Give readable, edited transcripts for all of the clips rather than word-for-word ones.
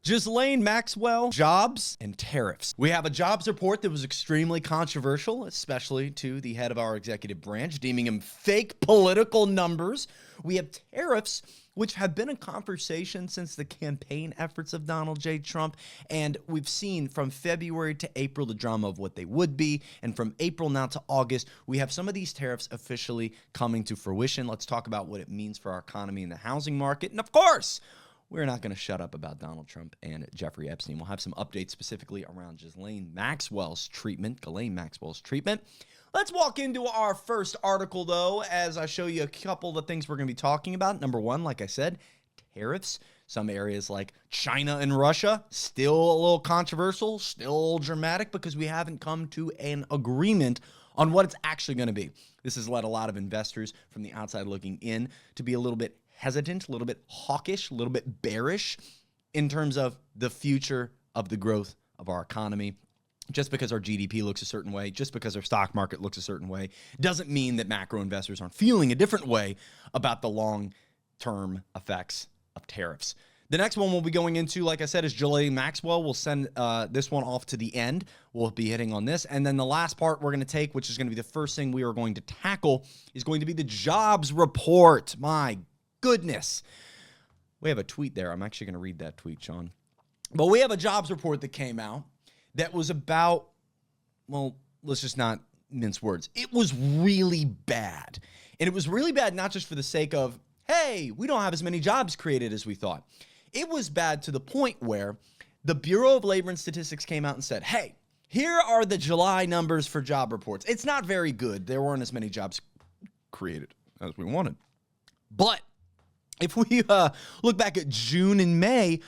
Ghislaine Maxwell, jobs and tariffs. We have a jobs report that was extremely controversial, especially to the head of our executive branch, deeming him fake political numbers. We have tariffs, which have been in conversation since the campaign efforts of Donald J. Trump. And we've seen from February to April the drama of what they would be. And from April now to August, we have some of these tariffs officially coming to fruition. Let's talk about what it means for our economy and the housing market. And of course, we're not going to shut up about Donald Trump and Jeffrey Epstein. We'll have some updates specifically around Ghislaine Maxwell's treatment. Let's walk into our first article, though, as I show you a couple of the things we're going to be talking about. Number one, like I said, tariffs. Some areas like China and Russia, still a little controversial, still dramatic, because we haven't come to an agreement on what it's actually going to be. This has led a lot of investors from the outside looking in to be a little bit hesitant, a little bit hawkish, a little bit bearish in terms of the future of the growth of our economy. Just because our GDP looks a certain way, just because our stock market looks a certain way, doesn't mean that macro investors aren't feeling a different way about the long-term effects of tariffs. The next one we'll be going into, like I said, is Ghislaine Maxwell. We'll send this one off to the end. We'll be hitting on this. And then the last part we're going to take, which is going to be the first thing we are going to tackle, is going to be the jobs report. My goodness. We have a tweet there. I'm actually going to read that tweet, Sean. But we have a jobs report that came out that was about, well, let's just not mince words. It was really bad. And it was really bad not just for the sake of, hey, we don't have as many jobs created as we thought. It was bad to the point where the Bureau of Labor and Statistics came out and said, hey, here are the July numbers for job reports. It's not very good. There weren't as many jobs created as we wanted. But if we look back at June and May,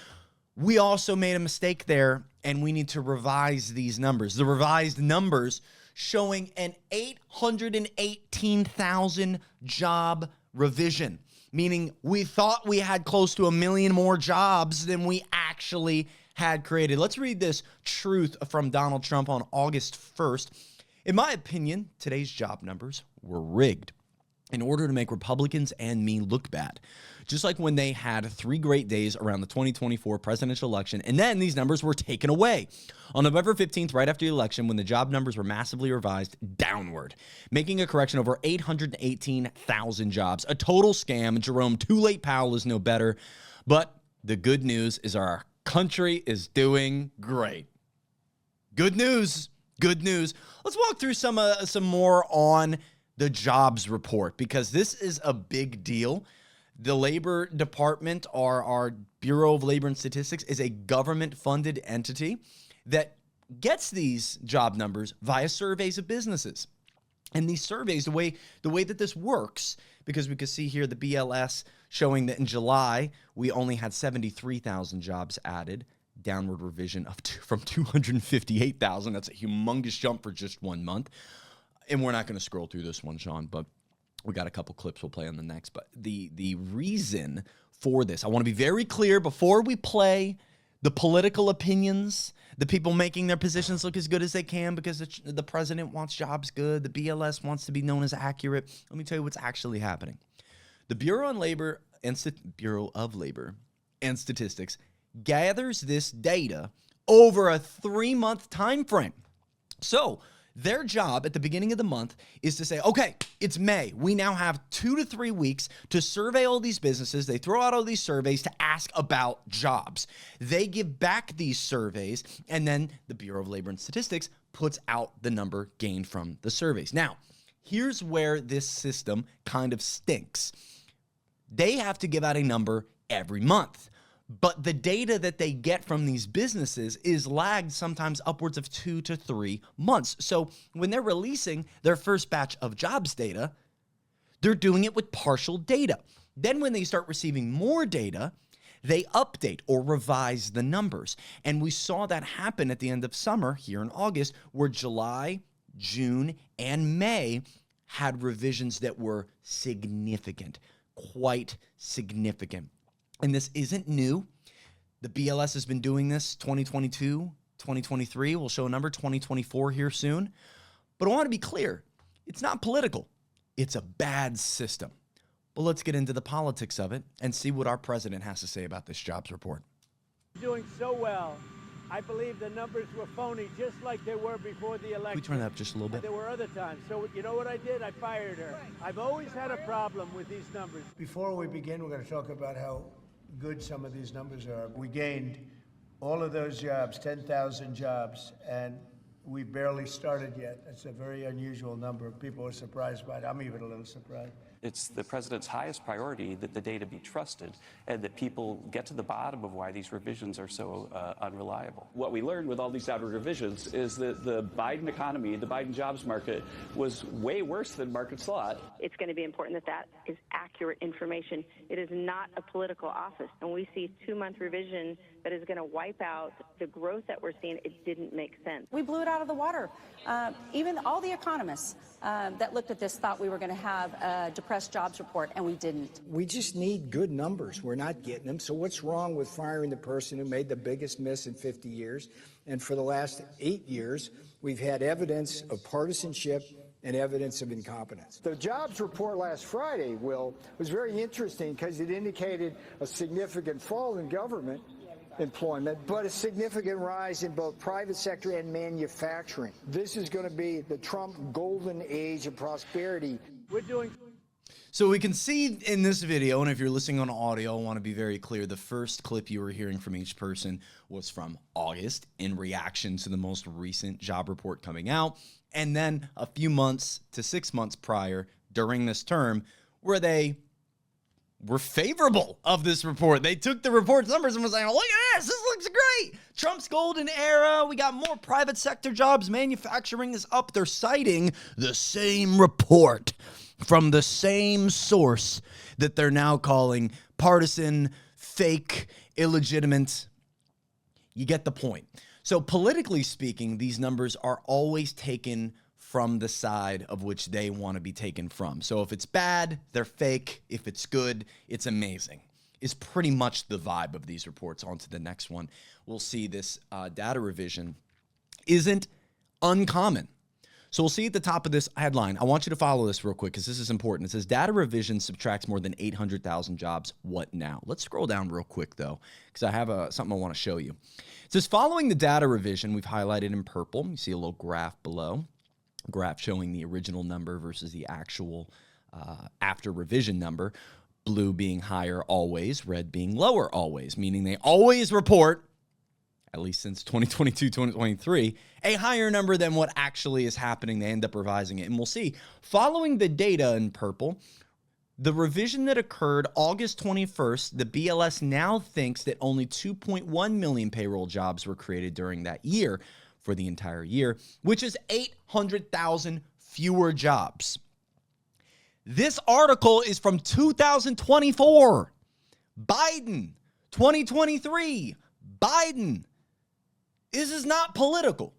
we also made a mistake there, and we need to revise these numbers. The revised numbers showing an 818,000 job revision, meaning we thought we had close to 1 million more jobs than we actually had created. Let's read this truth from Donald Trump on August 1st. In my opinion, today's job numbers were rigged in order to make Republicans and me look bad. Just like when they had 3 great days around the 2024 presidential election, and then these numbers were taken away. On November 15th, right after the election, when the job numbers were massively revised downward, making a correction over 818,000 jobs. A total scam. Jerome Too Late Powell is no better. But the good news is our country is doing great. Good news. Good news. Let's walk through some more on the jobs report, because this is a big deal. The Labor Department, or our Bureau of Labor and Statistics, is a government-funded entity that gets these job numbers via surveys of businesses. And these surveys, the way that this works, because we can see here the BLS showing that in July, we only had 73,000 jobs added, downward revision from 258,000. That's a humongous jump for just 1 month. And we're not going to scroll through this one, Sean, but we got a couple clips we'll play on the next. But the reason for this, I want to be very clear before we play the political opinions, the people making their positions look as good as they can because the president wants jobs good, the BLS wants to be known as accurate. Let me tell you what's actually happening. The Bureau of Labor and Statistics gathers this data over a 3-month time frame. So their job at the beginning of the month is to say, okay, it's May. We now have 2 to 3 weeks to survey all these businesses. They throw out all these surveys to ask about jobs. They give back these surveys, and then the Bureau of Labor and Statistics puts out the number gained from the surveys. Now, here's where this system kind of stinks. They have to give out a number every month. But the data that they get from these businesses is lagged sometimes upwards of 2 to 3 months. So when they're releasing their first batch of jobs data, they're doing it with partial data. Then when they start receiving more data, they update or revise the numbers. And we saw that happen at the end of summer here in August, where July, June, and May had revisions that were significant, quite significant. And this isn't new. The BLS has been doing this 2022, 2023. We'll show a number, 2024 here soon. But I want to be clear. It's not political. It's a bad system. But let's get into the politics of it and see what our president has to say about this jobs report. Doing so well. I believe the numbers were phony, just like they were before the election. We turn that up just a little bit. There were other times. So you know what I did? I fired her. I've always had a problem with these numbers. Before we begin, we're going to talk about how good some of these numbers are. We gained all of those jobs, 10,000 jobs, and we barely started yet. It's a very unusual number. People are surprised by it. I'm even a little surprised. It's the president's highest priority that the data be trusted and that people get to the bottom of why these revisions are so unreliable. What we learned with all these outward revisions is that the Biden economy, the Biden jobs market, was way worse than markets thought. It's going to be important that that is accurate information. It is not a political office. And we see 2-month revision that is going to wipe out the growth that we're seeing. It didn't make sense. We blew it out of the water. Even all the economists that looked at this thought we were going to have a depressed jobs report, and we didn't. We just need good numbers. We're not getting them. So what's wrong with firing the person who made the biggest miss in 50 years? And for the last 8 years, we've had evidence of partisanship and evidence of incompetence. The jobs report last Friday, Will, was very interesting because it indicated a significant fall in government employment, but a significant rise in both private sector and manufacturing. This is going to be the Trump golden age of prosperity. We're doing... So we can see in this video, and if you're listening on audio, I want to be very clear, the first clip you were hearing from each person was from August in reaction to the most recent job report coming out, and then a few months to 6 months prior during this term where they were favorable of this report. They took the report's numbers and was saying, look at this looks great. Trump's golden era. We got more private sector jobs. Manufacturing is up. They're citing the same report from the same source that they're now calling partisan, fake, illegitimate. You get the point. So politically speaking, these numbers are always taken from the side of which they want to be taken from. So if it's bad, they're fake. If it's good, it's amazing. Is pretty much the vibe of these reports. On to the next one. We'll see this data revision isn't uncommon. So we'll see at the top of this headline. I want you to follow this real quick because this is important. It says data revision subtracts more than 800,000 jobs. What now? Let's scroll down real quick though, because I have something I want to show you. It says following the data revision, we've highlighted in purple. You see a little graph below. Graph showing the original number versus the actual after revision number. Blue being higher always, red being lower always, meaning they always report, at least since 2022, 2023, a higher number than what actually is happening. They end up revising it. And we'll see, following the data in purple, the revision that occurred August 21st, the BLS now thinks that only 2.1 million payroll jobs were created during that year for the entire year, which is 800,000 fewer jobs. This article is from 2024. Biden, 2023. Biden. This is not political.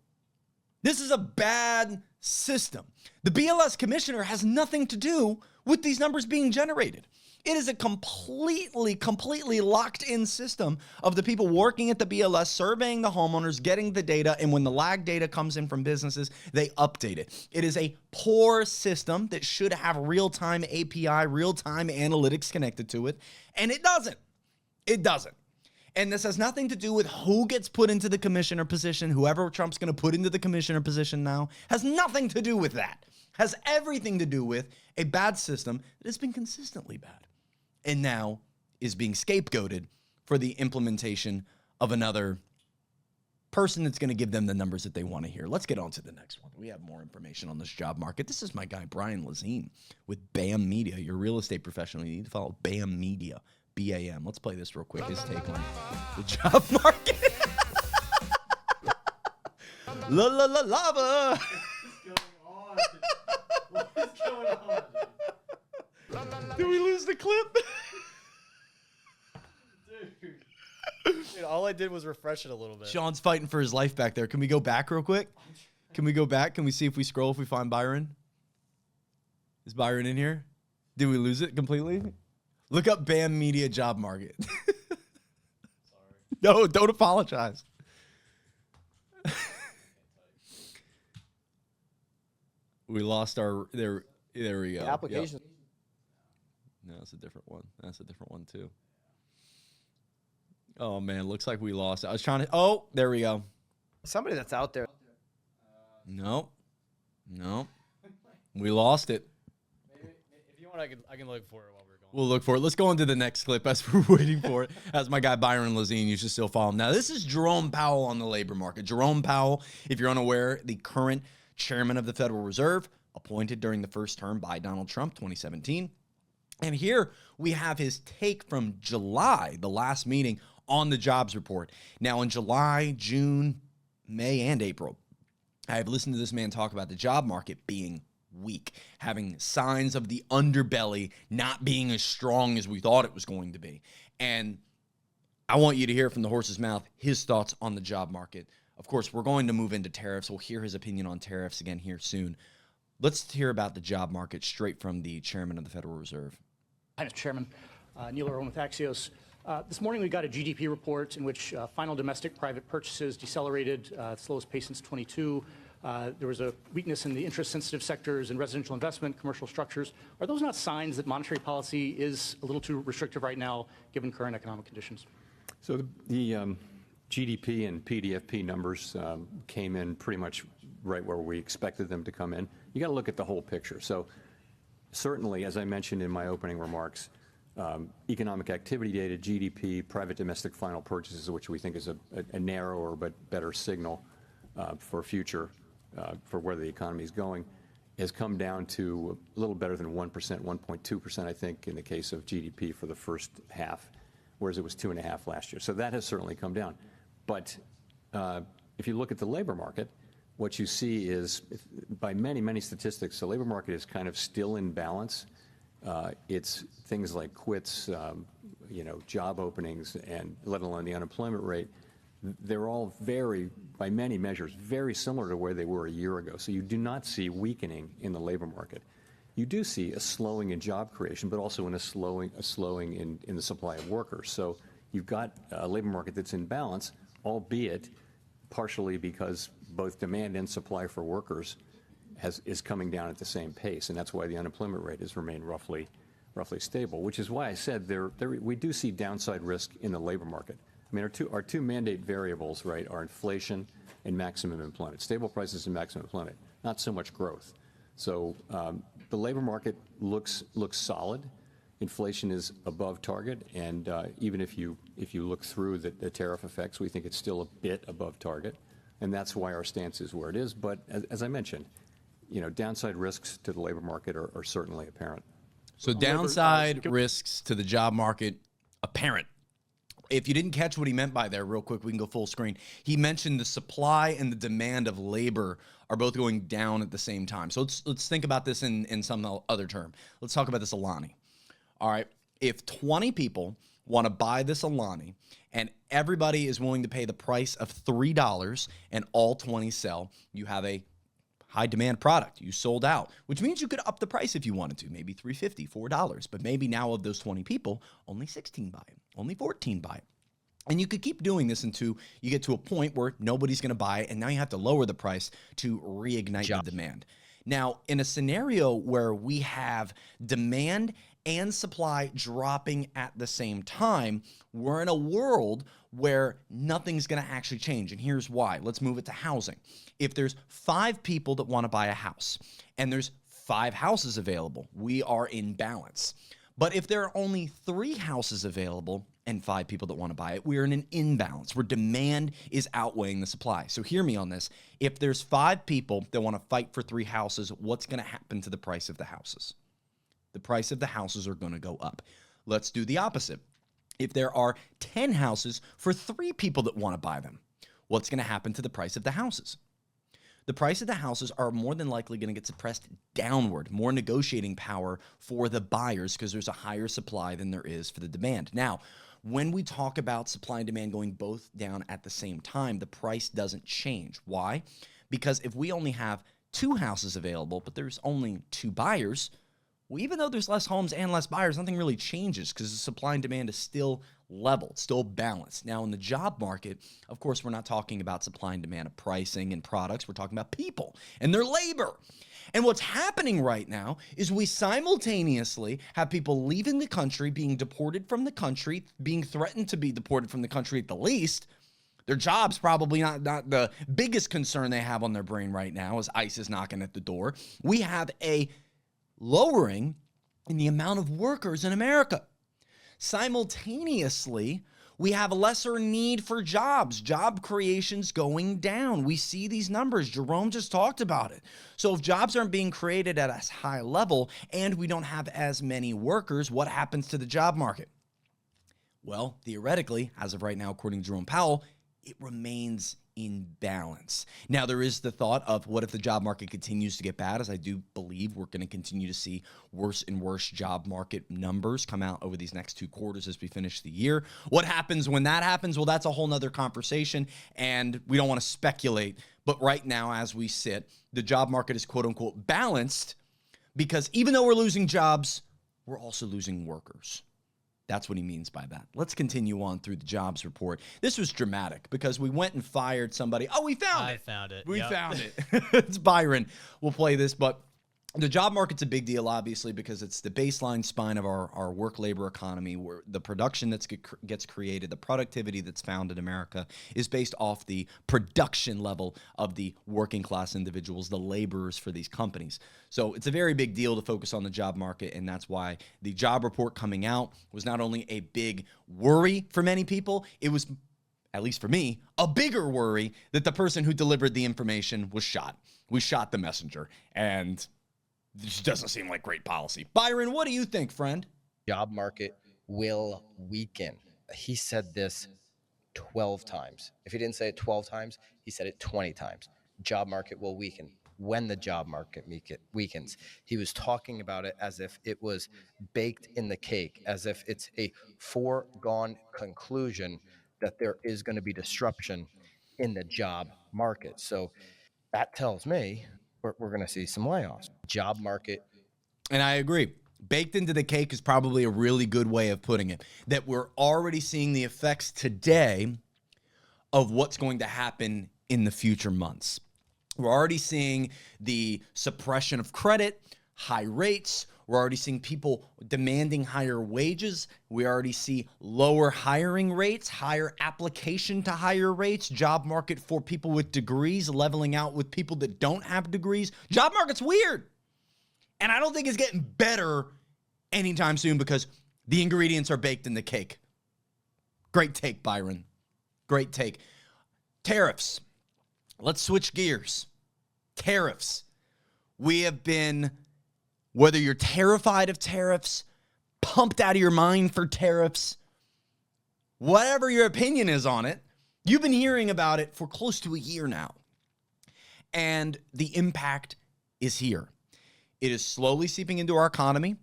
This is a bad system. The BLS commissioner has nothing to do with these numbers being generated. It is a completely locked-in system of the people working at the BLS, surveying the homeowners, getting the data, and when the lag data comes in from businesses, they update it. It is a poor system that should have real-time API, real-time analytics connected to it, and it doesn't. It doesn't. And this has nothing to do with who gets put into the commissioner position. Whoever Trump's going to put into the commissioner position now has nothing to do with that. Has everything to do with a bad system that has been consistently bad and now is being scapegoated for the implementation of another person that's going to give them the numbers that they want to hear. Let's get on to the next one. We have more information on this job market. This is my guy, Brian Lazine with BAM Media, your real estate professional. You need to follow BAM Media, BAM. Let's play this real quick. His take on the job market. Lava. What's going on? Did we lose the clip? Dude, all I did was refresh it a little bit. Sean's fighting for his life back there. Can we go back real quick? Can we go back? Can we see if we scroll, if we find Byron? Is Byron in here? Did we lose it completely? Look up BAM Media job market. Sorry. No, don't apologize. We lost our there we go. The application. Yep. No, that's a different one. That's a different one too. Oh, man, looks like we lost. I was trying to. Oh, there we go. Somebody that's out there. Nope. We lost it. Maybe, if you want, I can look for it while we're going. We'll look for it. Let's go on to the next clip as we're waiting for it. As my guy Byron Lazine, you should still follow him. Now, this is Jerome Powell on the labor market. Jerome Powell, if you're unaware, the current chairman of the Federal Reserve, appointed during the first term by Donald Trump, 2017. And here we have his take from July, the last meeting, on the jobs report. Now, in July, June, May, and April, I have listened to this man talk about the job market being weak, having signs of the underbelly not being as strong as we thought it was going to be. And I want you to hear from the horse's mouth his thoughts on the job market. Of course, we're going to move into tariffs. We'll hear his opinion on tariffs again here soon. Let's hear about the job market straight from the chairman of the Federal Reserve. Hi, Mr. Chairman. Neil Irwin with Axios. This morning we got a GDP report in which final domestic private purchases decelerated, slowest pace since 22. There was a weakness in the interest-sensitive sectors and residential investment, commercial structures. Are those not signs that monetary policy is a little too restrictive right now, given current economic conditions? So the GDP and PDFP numbers came in pretty much right where we expected them to come in. You got to look at the whole picture. So certainly, as I mentioned in my opening remarks, economic activity data, GDP, private domestic final purchases, which we think is a narrower but better signal for future, for where the economy is going, has come down to a little better than 1%, 1.2%, I think, in the case of GDP for the first half, whereas it was 2.5% last year. So that has certainly come down. But if you look at the labor market, what you see is, by many, many statistics, the labor market is kind of still in balance. It's things like quits, job openings, and let alone the unemployment rate. They're all by many measures, very similar to where they were a year ago. So you do not see weakening in the labor market. You do see a slowing in job creation, but also a slowing in the supply of workers. So you've got a labor market that's in balance, albeit partially because both demand and supply for workers is coming down at the same pace, and that's why the unemployment rate has remained roughly stable, which is why I said we do see downside risk in the labor market. I mean, our two mandate variables, right, are inflation and maximum employment, stable prices and maximum employment, not so much growth. So the labor market looks solid. Inflation is above target, and even if you look through the tariff effects, we think it's still a bit above target, and that's why our stance is where it is. But as I mentioned, downside risks to the labor market are certainly apparent. So downside risks to the job market apparent. If you didn't catch what he meant by there, real quick, we can go full screen. He mentioned the supply and the demand of labor are both going down at the same time. So let's think about this in some other term. Let's talk about this Alani. All right, if 20 people want to buy this Alani and everybody is willing to pay the price of $3 and all 20 sell, you have a high demand product. You sold out, which means you could up the price if you wanted to, maybe $3.50, $4. But maybe now of those 20 people, only 16 buy it, only 14 buy it. And you could keep doing this until you get to a point where nobody's going to buy it, and now you have to lower the price to reignite the demand. Now, in a scenario where we have demand and supply dropping at the same time, we're in a world where nothing's going to actually change. And here's why. Let's move it to housing. If there's 5 people that want to buy a house and there's 5 houses available, we are in balance. But if there are only 3 houses available and 5 people that want to buy it, we're in an imbalance where demand is outweighing the supply. So hear me on this. If there's 5 people that want to fight for 3 houses, what's going to happen to the price of the houses? The price of the houses are going to go up. Let's do the opposite. If there are 10 houses for 3 people that want to buy them, what's going to happen to the price of the houses? The price of the houses are more than likely going to get suppressed downward, more negotiating power for the buyers because there's a higher supply than there is for the demand. Now, when we talk about supply and demand going both down at the same time, the price doesn't change. Why? Because if we only have 2 houses available, but there's only 2 buyers, well, even though there's less homes and less buyers, nothing really changes because the supply and demand is still level, still balanced. Now, in the job market, of course, we're not talking about supply and demand of pricing and products. We're talking about people and their labor. And what's happening right now is we simultaneously have people leaving the country, being deported from the country, being threatened to be deported from the country at the least. Their job's probably not the biggest concern they have on their brain right now as ICE is knocking at the door. We have a lowering in the amount of workers in America. Simultaneously, we have a lesser need for jobs. Job creation's going down. We see these numbers. Jerome just talked about it. So if jobs aren't being created at a high level and we don't have as many workers, what happens to the job market? Well, theoretically, as of right now, according to Jerome Powell, it remains in balance. Now, there is the thought of what if the job market continues to get bad, as I do believe we're going to continue to see worse and worse job market numbers come out over these next 2 quarters as we finish the year. What happens when that happens? Well, that's a whole nother conversation, and we don't want to speculate. But right now, as we sit, the job market is quote-unquote balanced because even though we're losing jobs, we're also losing workers. That's what he means by that. Let's continue on through the jobs report. This was dramatic because we went and fired somebody. Oh, we found it. I found it. We Yep. found it. It's Byron. We'll play this, but the job market's a big deal, obviously, because it's the baseline spine of our work labor economy, where the production that gets created, the productivity that's found in America is based off the production level of the working class individuals, the laborers for these companies. So it's a very big deal to focus on the job market, and that's why the job report coming out was not only a big worry for many people, it was, at least for me, a bigger worry that the person who delivered the information was shot. We shot the messenger, and this doesn't seem like great policy. Byron, what do you think, friend? Job market will weaken. He said this 12 times. If he didn't say it 12 times, he said it 20 times. Job market will weaken. When the job market weakens, he was talking about it as if it was baked in the cake, as if it's a foregone conclusion that there is going to be disruption in the job market. So that tells me we're going to see some layoffs. Job market. And I agree. Baked into the cake is probably a really good way of putting it. That we're already seeing the effects today of what's going to happen in the future months. We're already seeing the suppression of credit, high rates. We're already seeing people demanding higher wages. We already see lower hiring rates, higher application to higher rates, job market for people with degrees leveling out with people that don't have degrees. Job market's weird. And I don't think it's getting better anytime soon because the ingredients are baked in the cake. Great take, Byron. Great take. Tariffs. Let's switch gears. Tariffs. We have been, whether you're terrified of tariffs, pumped out of your mind for tariffs, whatever your opinion is on it, you've been hearing about it for close to a year now. And the impact is here. It is slowly seeping into our economy.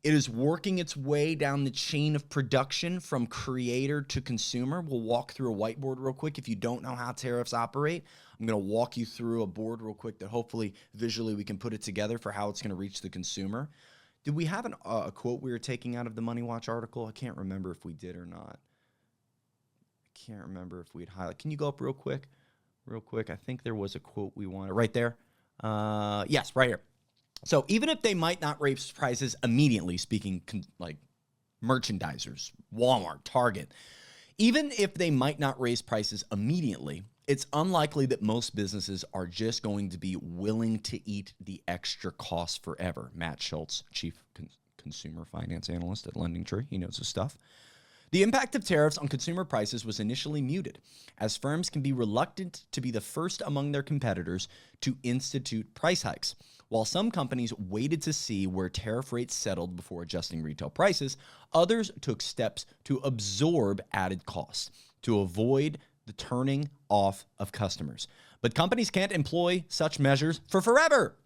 It is working its way down the chain of production from creator to consumer. We'll walk through a whiteboard real quick. If you don't know how tariffs operate, I'm going to walk you through a board real quick that hopefully visually we can put it together for how it's going to reach the consumer. Did we have a quote we were taking out of the Money Watch article? I can't remember if we did or not. I can't remember if we'd highlight. Can you go up real quick? Real quick. I think there was a quote we wanted. Right there. Yes, right here. So even if they might not raise prices immediately, speaking like merchandisers, Walmart, Target, even if they might not raise prices immediately, it's unlikely that most businesses are just going to be willing to eat the extra cost forever. Matt Schultz, Chief Consumer Finance Analyst at LendingTree, he knows his stuff. The impact of tariffs on consumer prices was initially muted, as firms can be reluctant to be the first among their competitors to institute price hikes. While some companies waited to see where tariff rates settled before adjusting retail prices, others took steps to absorb added costs to avoid the turning off of customers. But companies can't employ such measures for forever.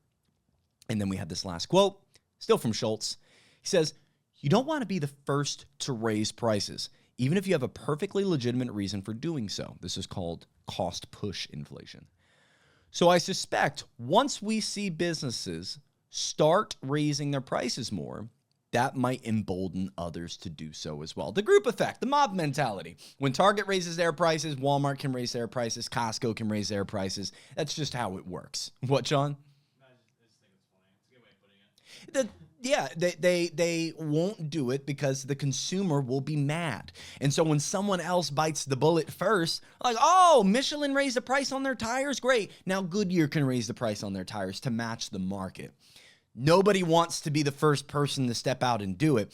And then we have this last quote, still from Schultz. He says, "You don't want to be the first to raise prices, even if you have a perfectly legitimate reason for doing so." This is called cost push inflation. So I suspect once we see businesses start raising their prices more, that might embolden others to do so as well. The group effect, the mob mentality. When Target raises their prices, Walmart can raise their prices, Costco can raise their prices. That's just how it works. What, John? They won't do it because the consumer will be mad. And so when someone else bites the bullet first, like, oh, Michelin raised the price on their tires, great. Now Goodyear can raise the price on their tires to match the market. Nobody wants to be the first person to step out and do it.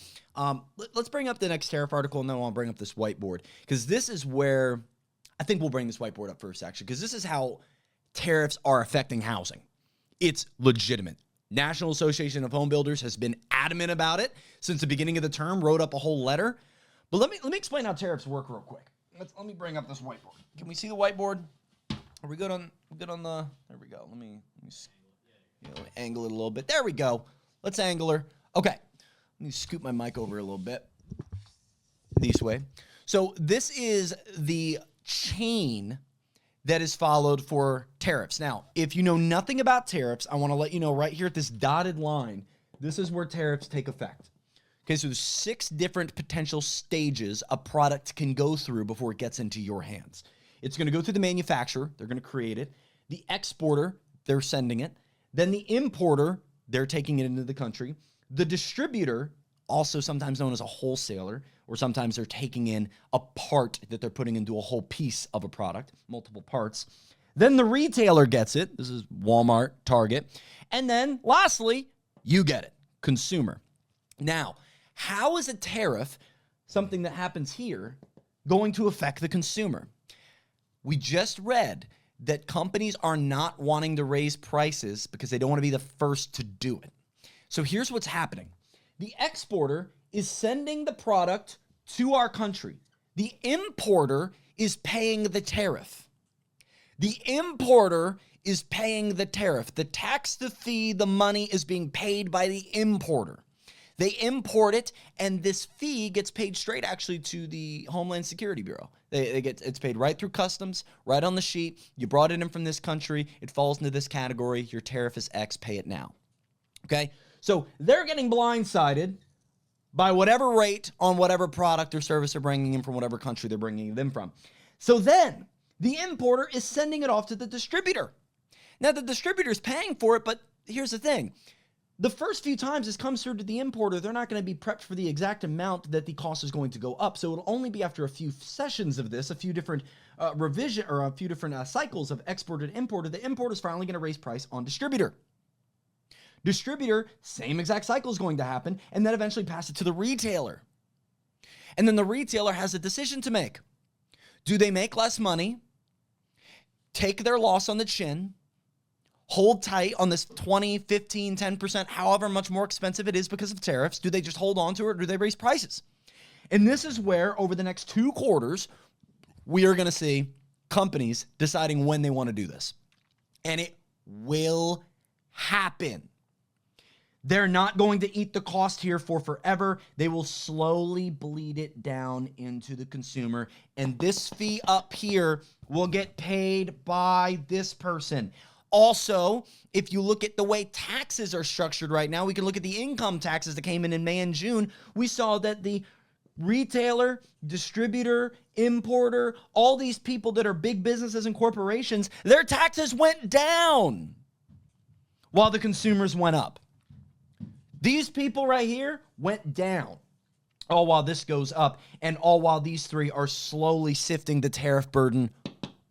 Let's bring up the next tariff article, and then I'll bring up this whiteboard, because this is where I think we'll bring this whiteboard up first, actually, because this is how tariffs are affecting housing. It's legitimate. National Association of Homebuilders has been adamant about it since the beginning of the term, wrote up a whole letter. But let me explain how tariffs work real quick. Let me bring up this whiteboard. Can we see the whiteboard? Are we good on the? There we go. Let me angle it a little bit. There we go. Let's angle her. Okay. Let me scoot my mic over a little bit. This way. So this is the chain that is followed for tariffs. Now, if you know nothing about tariffs, I want to let you know right here at this dotted line, this is where tariffs take effect. Okay, so there's 6 different potential stages a product can go through before it gets into your hands. It's going to go through the manufacturer. They're going to create it. The exporter, they're sending it. Then the importer, they're taking it into the country. The distributor, also sometimes known as a wholesaler, or sometimes they're taking in a part that they're putting into a whole piece of a product, multiple parts. Then the retailer gets it. This is Walmart, Target. And then lastly, you get it, consumer. Now, how is a tariff, something that happens here, going to affect the consumer? We just read that companies are not wanting to raise prices because they don't want to be the first to do it. So here's what's happening. The exporter is sending the product to our country. The importer is paying the tariff. The importer is paying the tariff. The tax, the fee, the money is being paid by the importer. They import it, and this fee gets paid straight actually to the Homeland Security Bureau. It's paid right through customs, right on the sheet. You brought it in from this country. It falls into this category. Your tariff is X. Pay it now. Okay? So they're getting blindsided by whatever rate on whatever product or service they're bringing in from whatever country they're bringing them from. So then the importer is sending it off to the distributor. Now the distributor is paying for it, but here's the thing. The first few times this comes through to the importer, they're not going to be prepped for the exact amount that the cost is going to go up. So it'll only be after a few sessions of this, a few different revision or a few different cycles of exporter to importer, the importer is finally going to raise price on distributor. Distributor, same exact cycle is going to happen, and then eventually pass it to the retailer. And then the retailer has a decision to make. Do they make less money, take their loss on the chin, hold tight on this 20, 15, 10%, however much more expensive it is because of tariffs? Do they just hold on to it, or do they raise prices? And this is where, over the next 2 quarters, we are going to see companies deciding when they want to do this. And it will happen. They're not going to eat the cost here for forever. They will slowly bleed it down into the consumer. And this fee up here will get paid by this person. Also, if you look at the way taxes are structured right now, we can look at the income taxes that came in May and June. We saw that the retailer, distributor, importer, all these people that are big businesses and corporations, their taxes went down while the consumers went up. These people right here went down, all while this goes up, and all while these 3 are slowly sifting the tariff burden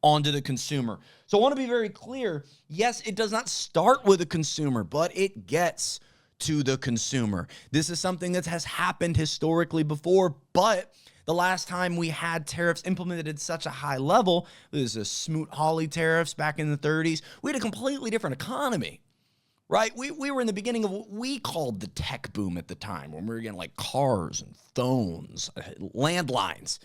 onto the consumer. So I want to be very clear. Yes, it does not start with the consumer, but it gets to the consumer. This is something that has happened historically before, but the last time we had tariffs implemented at such a high level, this is Smoot-Hawley tariffs back in the 30s, we had a completely different economy. Right? We were in the beginning of what we called the tech boom at the time, when we were getting like cars and phones, landlines.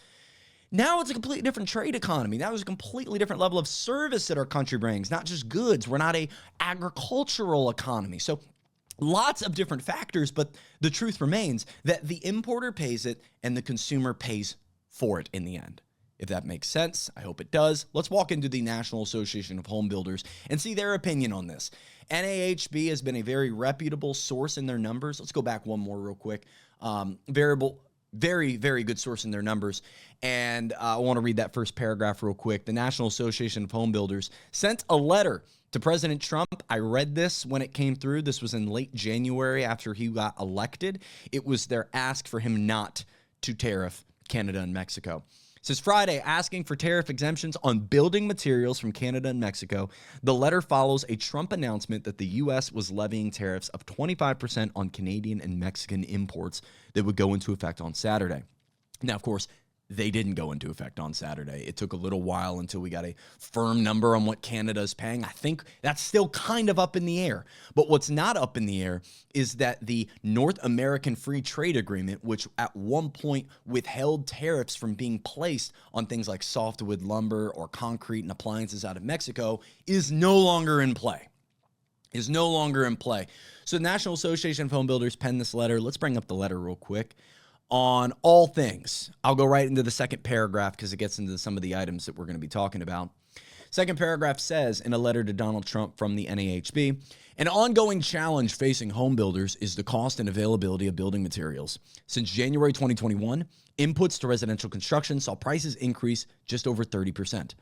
Now it's a completely different trade economy. Now there's a completely different level of service that our country brings, not just goods. We're not a agricultural economy. So lots of different factors, but the truth remains that the importer pays it and the consumer pays for it in the end. if that makes sense. I hope it does. Let's walk into the National Association of Home Builders and see their opinion on this. NAHB has been a very reputable source in their numbers. Let's go back one more real quick. Very, very good source in their numbers. And I want to read that first paragraph real quick. The National Association of Home Builders sent a letter to President Trump. I read this when it came through. This was in late January after he got elected. It was their ask for him not to tariff Canada and Mexico. It says Friday, asking for tariff exemptions on building materials from Canada and Mexico. The letter follows a Trump announcement that the U.S. was levying tariffs of 25% on Canadian and Mexican imports that would go into effect on Saturday. Now, of course, they didn't go into effect on Saturday. It took a little while until we got a firm number on what Canada is paying. I think that's still kind of up in the air. But what's not up in the air is that the North American Free Trade Agreement, which at one point withheld tariffs from being placed on things like softwood lumber or concrete and appliances out of Mexico, is no longer in play. So the National Association of Home Builders penned this letter. Let's bring up the letter real quick. On all things, I'll go right into the second paragraph because it gets into some of the items that we're going to be talking about. Second paragraph says, in a letter to Donald Trump from the NAHB, an ongoing challenge facing home builders is the cost and availability of building materials. Since January 2021, inputs to residential construction saw prices increase just over 30%.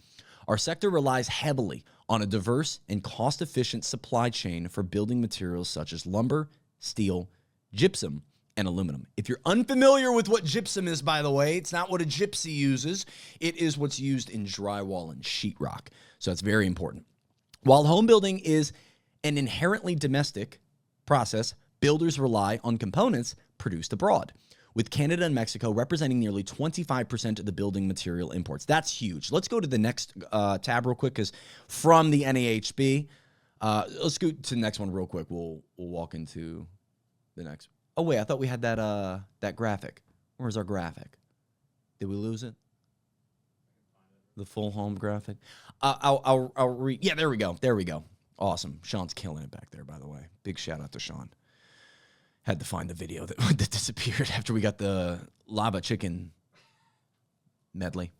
Our sector relies heavily on a diverse and cost-efficient supply chain for building materials such as lumber, steel, gypsum, and aluminum. If you're unfamiliar with what gypsum is, by the way, it's not what a gypsy uses. It is what's used in drywall and sheetrock. So that's very important. While home building is an inherently domestic process, builders rely on components produced abroad, with Canada and Mexico representing nearly 25% of the building material imports. That's huge. Let's go to the next tab real quick, because from the NAHB, let's go to the next one real quick. We'll walk into the next. Oh, wait, I thought we had that graphic. Where's our graphic? Did we lose it? The full home graphic? I'll read. Yeah, there we go. Awesome. Sean's killing it back there, by the way. Big shout out to Sean. Had to find the video that disappeared after we got the lava chicken medley.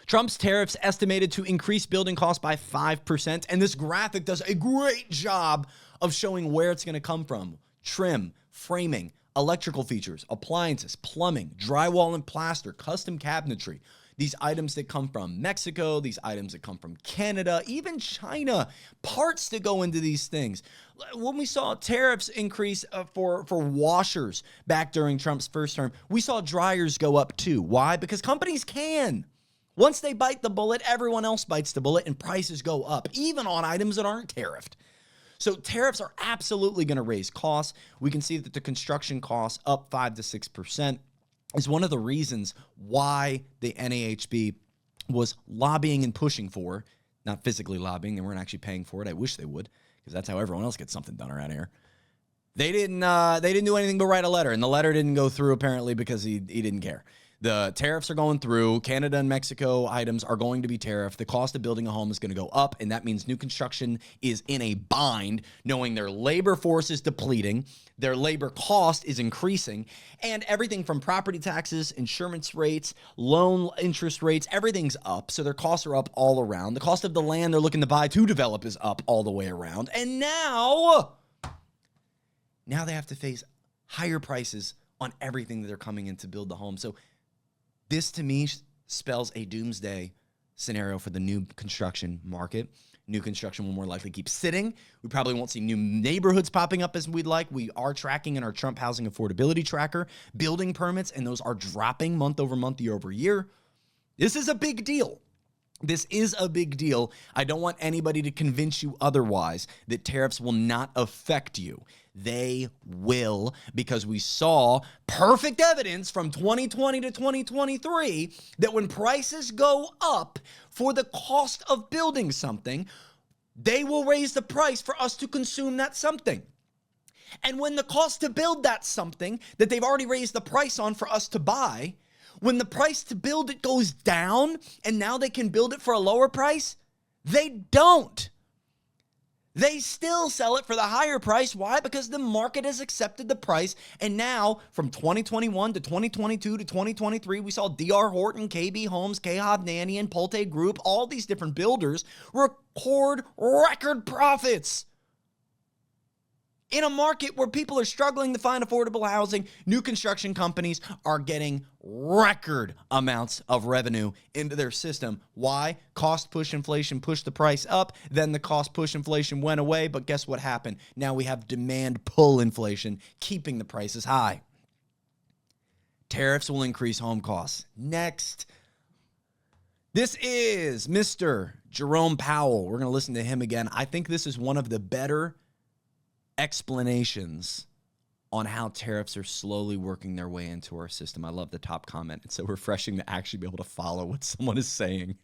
Trump's tariffs estimated to increase building costs by 5%, and this graphic does a great job of showing where it's going to come from. Trim, framing, electrical features, appliances, plumbing, drywall and plaster, custom cabinetry. These items that come from Mexico, these items that come from Canada, even China, parts that go into these things. When we saw tariffs increase for washers back during Trump's first term, we saw dryers go up too. Why? Because companies can. Once they bite the bullet, everyone else bites the bullet and prices go up, even on items that aren't tariffed. So tariffs are absolutely going to raise costs. We can see that the construction costs up 5 to 6% is one of the reasons why the NAHB was lobbying and pushing for, not physically lobbying, they weren't actually paying for it. I wish they would, because that's how everyone else gets something done around here. They didn't do anything but write a letter, and the letter didn't go through apparently because he didn't care. The tariffs are going through. Canada and Mexico items are going to be tariffed. The cost of building a home is going to go up, and that means new construction is in a bind, knowing their labor force is depleting, their labor cost is increasing, and everything from property taxes, insurance rates, loan interest rates, everything's up, so their costs are up all around. The cost of the land they're looking to buy to develop is up all the way around, and now they have to face higher prices on everything that they're coming in to build the home. So this, to me, spells a doomsday scenario for the new construction market. New construction will more likely keep sitting. We probably won't see new neighborhoods popping up as we'd like. We are tracking in our Trump Housing Affordability Tracker building permits, and those are dropping month over month, year over year. This is a big deal. This is a big deal. I don't want anybody to convince you otherwise that tariffs will not affect you. They will, because we saw perfect evidence from 2020 to 2023 that when prices go up for the cost of building something, they will raise the price for us to consume that something. And when the cost to build that something that they've already raised the price on for us to buy, when the price to build it goes down and now they can build it for a lower price, they don't. They still sell it for the higher price. Why? Because the market has accepted the price. And now from 2021 to 2022 to 2023, we saw D.R. Horton, KB Homes, K. Hovnanian, Pulte Group, all these different builders record record profits. In a market where people are struggling to find affordable housing, new construction companies are getting record amounts of revenue into their system. Why? Cost push inflation pushed the price up, then the cost push inflation went away, but guess what happened? Now we have demand pull inflation, keeping the prices high. Tariffs will increase home costs. Next. This is Mr. Jerome Powell. We're going to listen to him again. I think this is one of the better explanations on how tariffs are slowly working their way into our system. I love the top comment. It's so refreshing to actually be able to follow what someone is saying.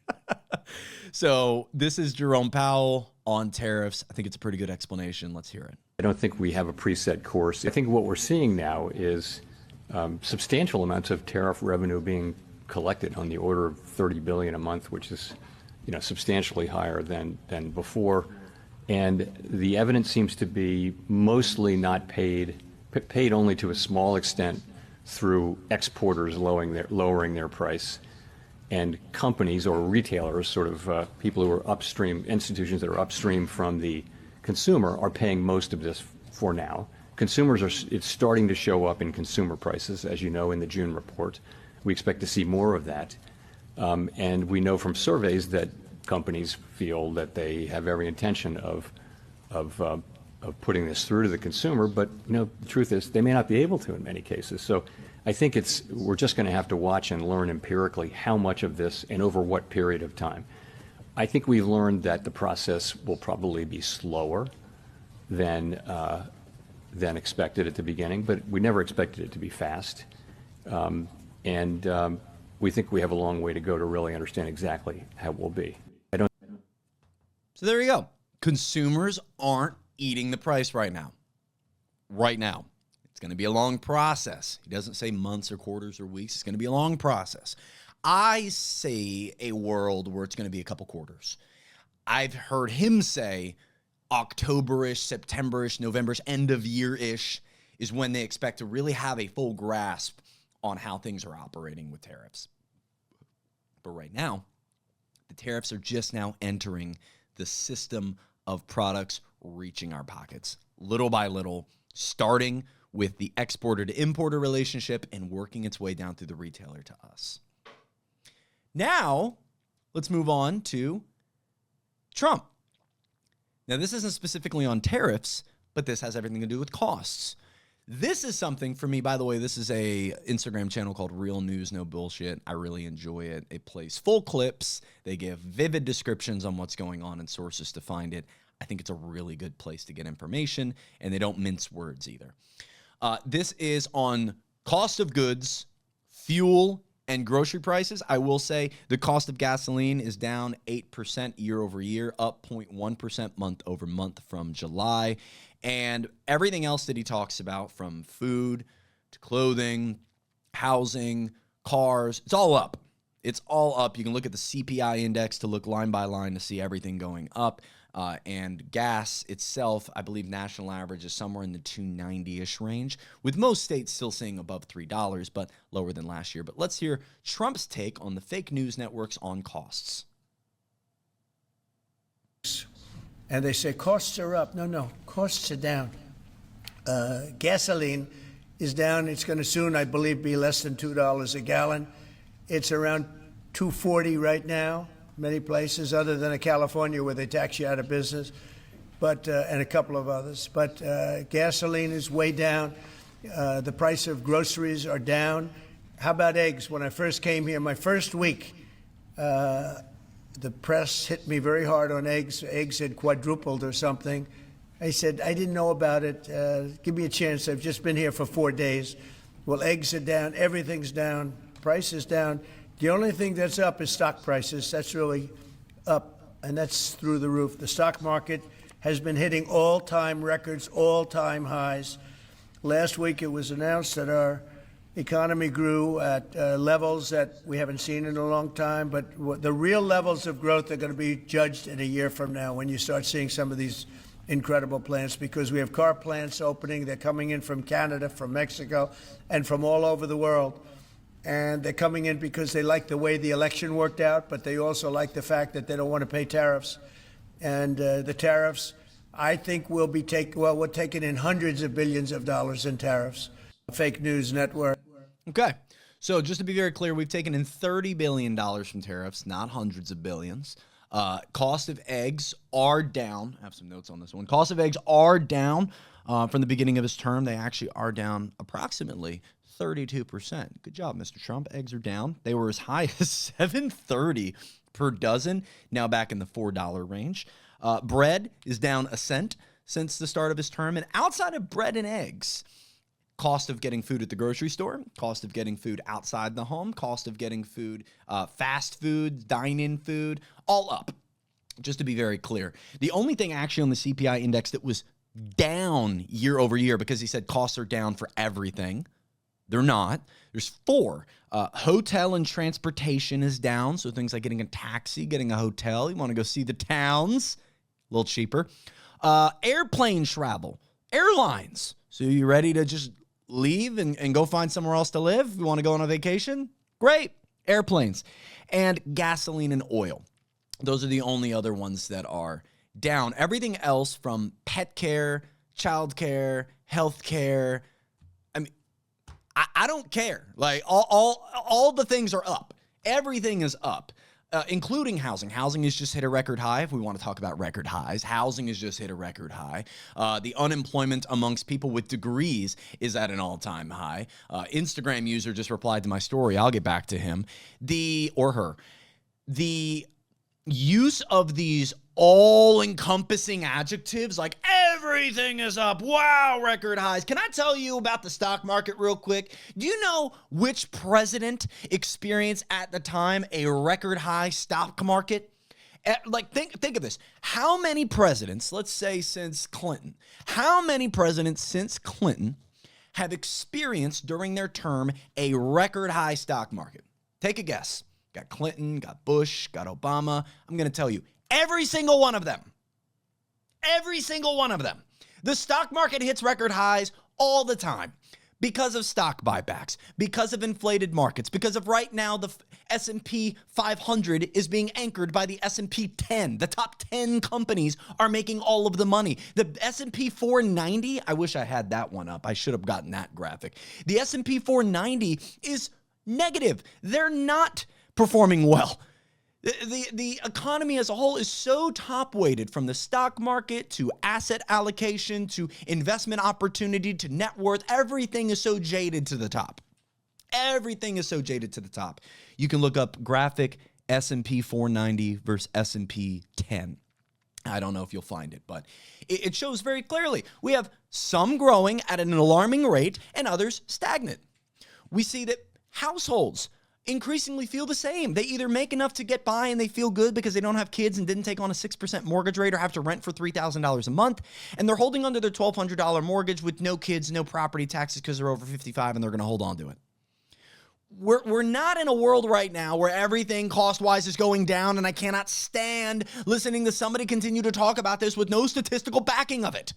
So this is Jerome Powell on tariffs. I think it's a pretty good explanation. Let's hear it. I don't think we have a preset course. I think what we're seeing now is substantial amounts of tariff revenue being collected on the order of $30 billion a month, which is, substantially higher than before. And the evidence seems to be mostly not paid only to a small extent through exporters lowering their price, and companies or retailers, sort of people who are upstream, institutions that are upstream from the consumer, are paying most of this for now. It's starting to show up in consumer prices, as you know, in the June report. We expect to see more of that. And we know from surveys that companies feel that they have every intention of putting this through to the consumer, but the truth is they may not be able to in many cases. So I think we're just going to have to watch and learn empirically how much of this and over what period of time. I think we've learned that the process will probably be slower than expected at the beginning, but we never expected it to be fast. And we think we have a long way to go to really understand exactly how it will be. So there you go. Consumers aren't eating the price right now. Right now. It's going to be a long process. He doesn't say months or quarters or weeks. It's going to be a long process. I see a world where it's going to be a couple quarters. I've heard him say October-ish, September-ish, November-ish, end of year-ish is when they expect to really have a full grasp on how things are operating with tariffs. But right now, the tariffs are just now entering the system of products reaching our pockets little by little, starting with the exporter to importer relationship and working its way down through the retailer to us. Now, let's move on to Trump. Now, this isn't specifically on tariffs, but this has everything to do with costs. This is something for me, by the way, this is a Instagram channel called Real News No Bullshit. I really enjoy it. It plays full clips. They give vivid descriptions on what's going on and sources to find it. I think it's a really good place to get information, and they don't mince words either. This is on cost of goods, fuel, and grocery prices. I will say the cost of gasoline is down 8% year over year, up 0.1% month over month from July. And everything else that he talks about, from food to clothing, housing, cars, it's all up. It's all up. You can look at the CPI index to look line by line to see everything going up. And gas itself, I believe national average is somewhere in the $2.90-ish range, with most states still seeing above $3, but lower than last year. But let's hear Trump's take on the fake news networks on costs. And they say costs are up. No, costs are down. Gasoline is down. It's going to soon, I believe, be less than $2 a gallon. It's around $2.40 right now. Many places, other than California, where they tax you out of business, but and a couple of others. But gasoline is way down. The price of groceries are down. How about eggs? When I first came here, my first week, the press hit me very hard on eggs. Eggs had quadrupled or something. I said, I didn't know about it. Give me a chance. I've just been here for 4 days. Well, eggs are down. Everything's down. Price is down. The only thing that's up is stock prices. That's really up, and that's through the roof. The stock market has been hitting all-time records, all-time highs. Last week it was announced that our economy grew at levels that we haven't seen in a long time, but the real levels of growth are going to be judged in a year from now when you start seeing some of these incredible plants because we have car plants opening. They're coming in from Canada, from Mexico, and from all over the world. And they're coming in because they like the way the election worked out, but they also like the fact that they don't want to pay tariffs. And the tariffs, I think, will be we're taking in hundreds of billions of dollars in tariffs. Fake news network. Okay. So just to be very clear, we've taken in $30 billion from tariffs, not hundreds of billions. Cost of eggs are down. I have some notes on this one. Cost of eggs are down from the beginning of his term. They actually are down approximately 32%. Good job, Mr. Trump. Eggs are down. They were as high as $7.30 per dozen, now back in the $4 range. Bread is down a cent since the start of his term. And outside of bread and eggs, cost of getting food at the grocery store, cost of getting food outside the home, cost of getting food, fast food, dine-in food, all up, just to be very clear. The only thing actually on the CPI index that was down year over year, because he said costs are down for everything, they're not. There's 4. Hotel and transportation is down, so things like getting a taxi, getting a hotel, you want to go see the towns, a little cheaper. Airplane travel, airlines. So you ready to just leave and go find somewhere else to live? You want to go on a vacation? Great. Airplanes. And gasoline and oil. Those are the only other ones that are down. Everything else from pet care, child care, health care, I mean, I don't care. Like all the things are up. Everything is up. Including housing. Housing has just hit a record high. If we want to talk about record highs, housing has just hit a record high. The unemployment amongst people with degrees is at an all-time high. Instagram user just replied to my story. I'll get back to him. Or her. The use of these all-encompassing adjectives like everything is up, wow, record highs. Can I tell you about the stock market real quick? Do you know which president experienced at the time a record high stock market? Like, think of this. How many presidents, let's say since Clinton, how many presidents since Clinton have experienced during their term a record high stock market? Take a guess. Got Clinton, got Bush, got Obama. I'm going to tell you, every single one of them. Every single one of them. The stock market hits record highs all the time because of stock buybacks, because of inflated markets, because of right now the S&P 500 is being anchored by the S&P 10. The top 10 companies are making all of the money. The S&P 490, I wish I had that one up. I should have gotten that graphic. The S&P 490 is negative. They're not performing well. The economy as a whole is so top-weighted, from the stock market to asset allocation to investment opportunity to net worth. Everything is so jaded to the top. Everything is so jaded to the top. You can look up graphic S&P 490 versus S&P 10. I don't know if you'll find it, but it shows very clearly. We have some growing at an alarming rate and others stagnant. We see that households increasingly feel the same. They either make enough to get by and they feel good because they don't have kids and didn't take on a 6% mortgage rate or have to rent for $3,000 a month, and they're holding under their $1,200 mortgage with no kids, no property taxes because they're over 55 and they're going to hold on to it. We're not in a world right now where everything cost-wise is going down, and I cannot stand listening to somebody continue to talk about this with no statistical backing of it.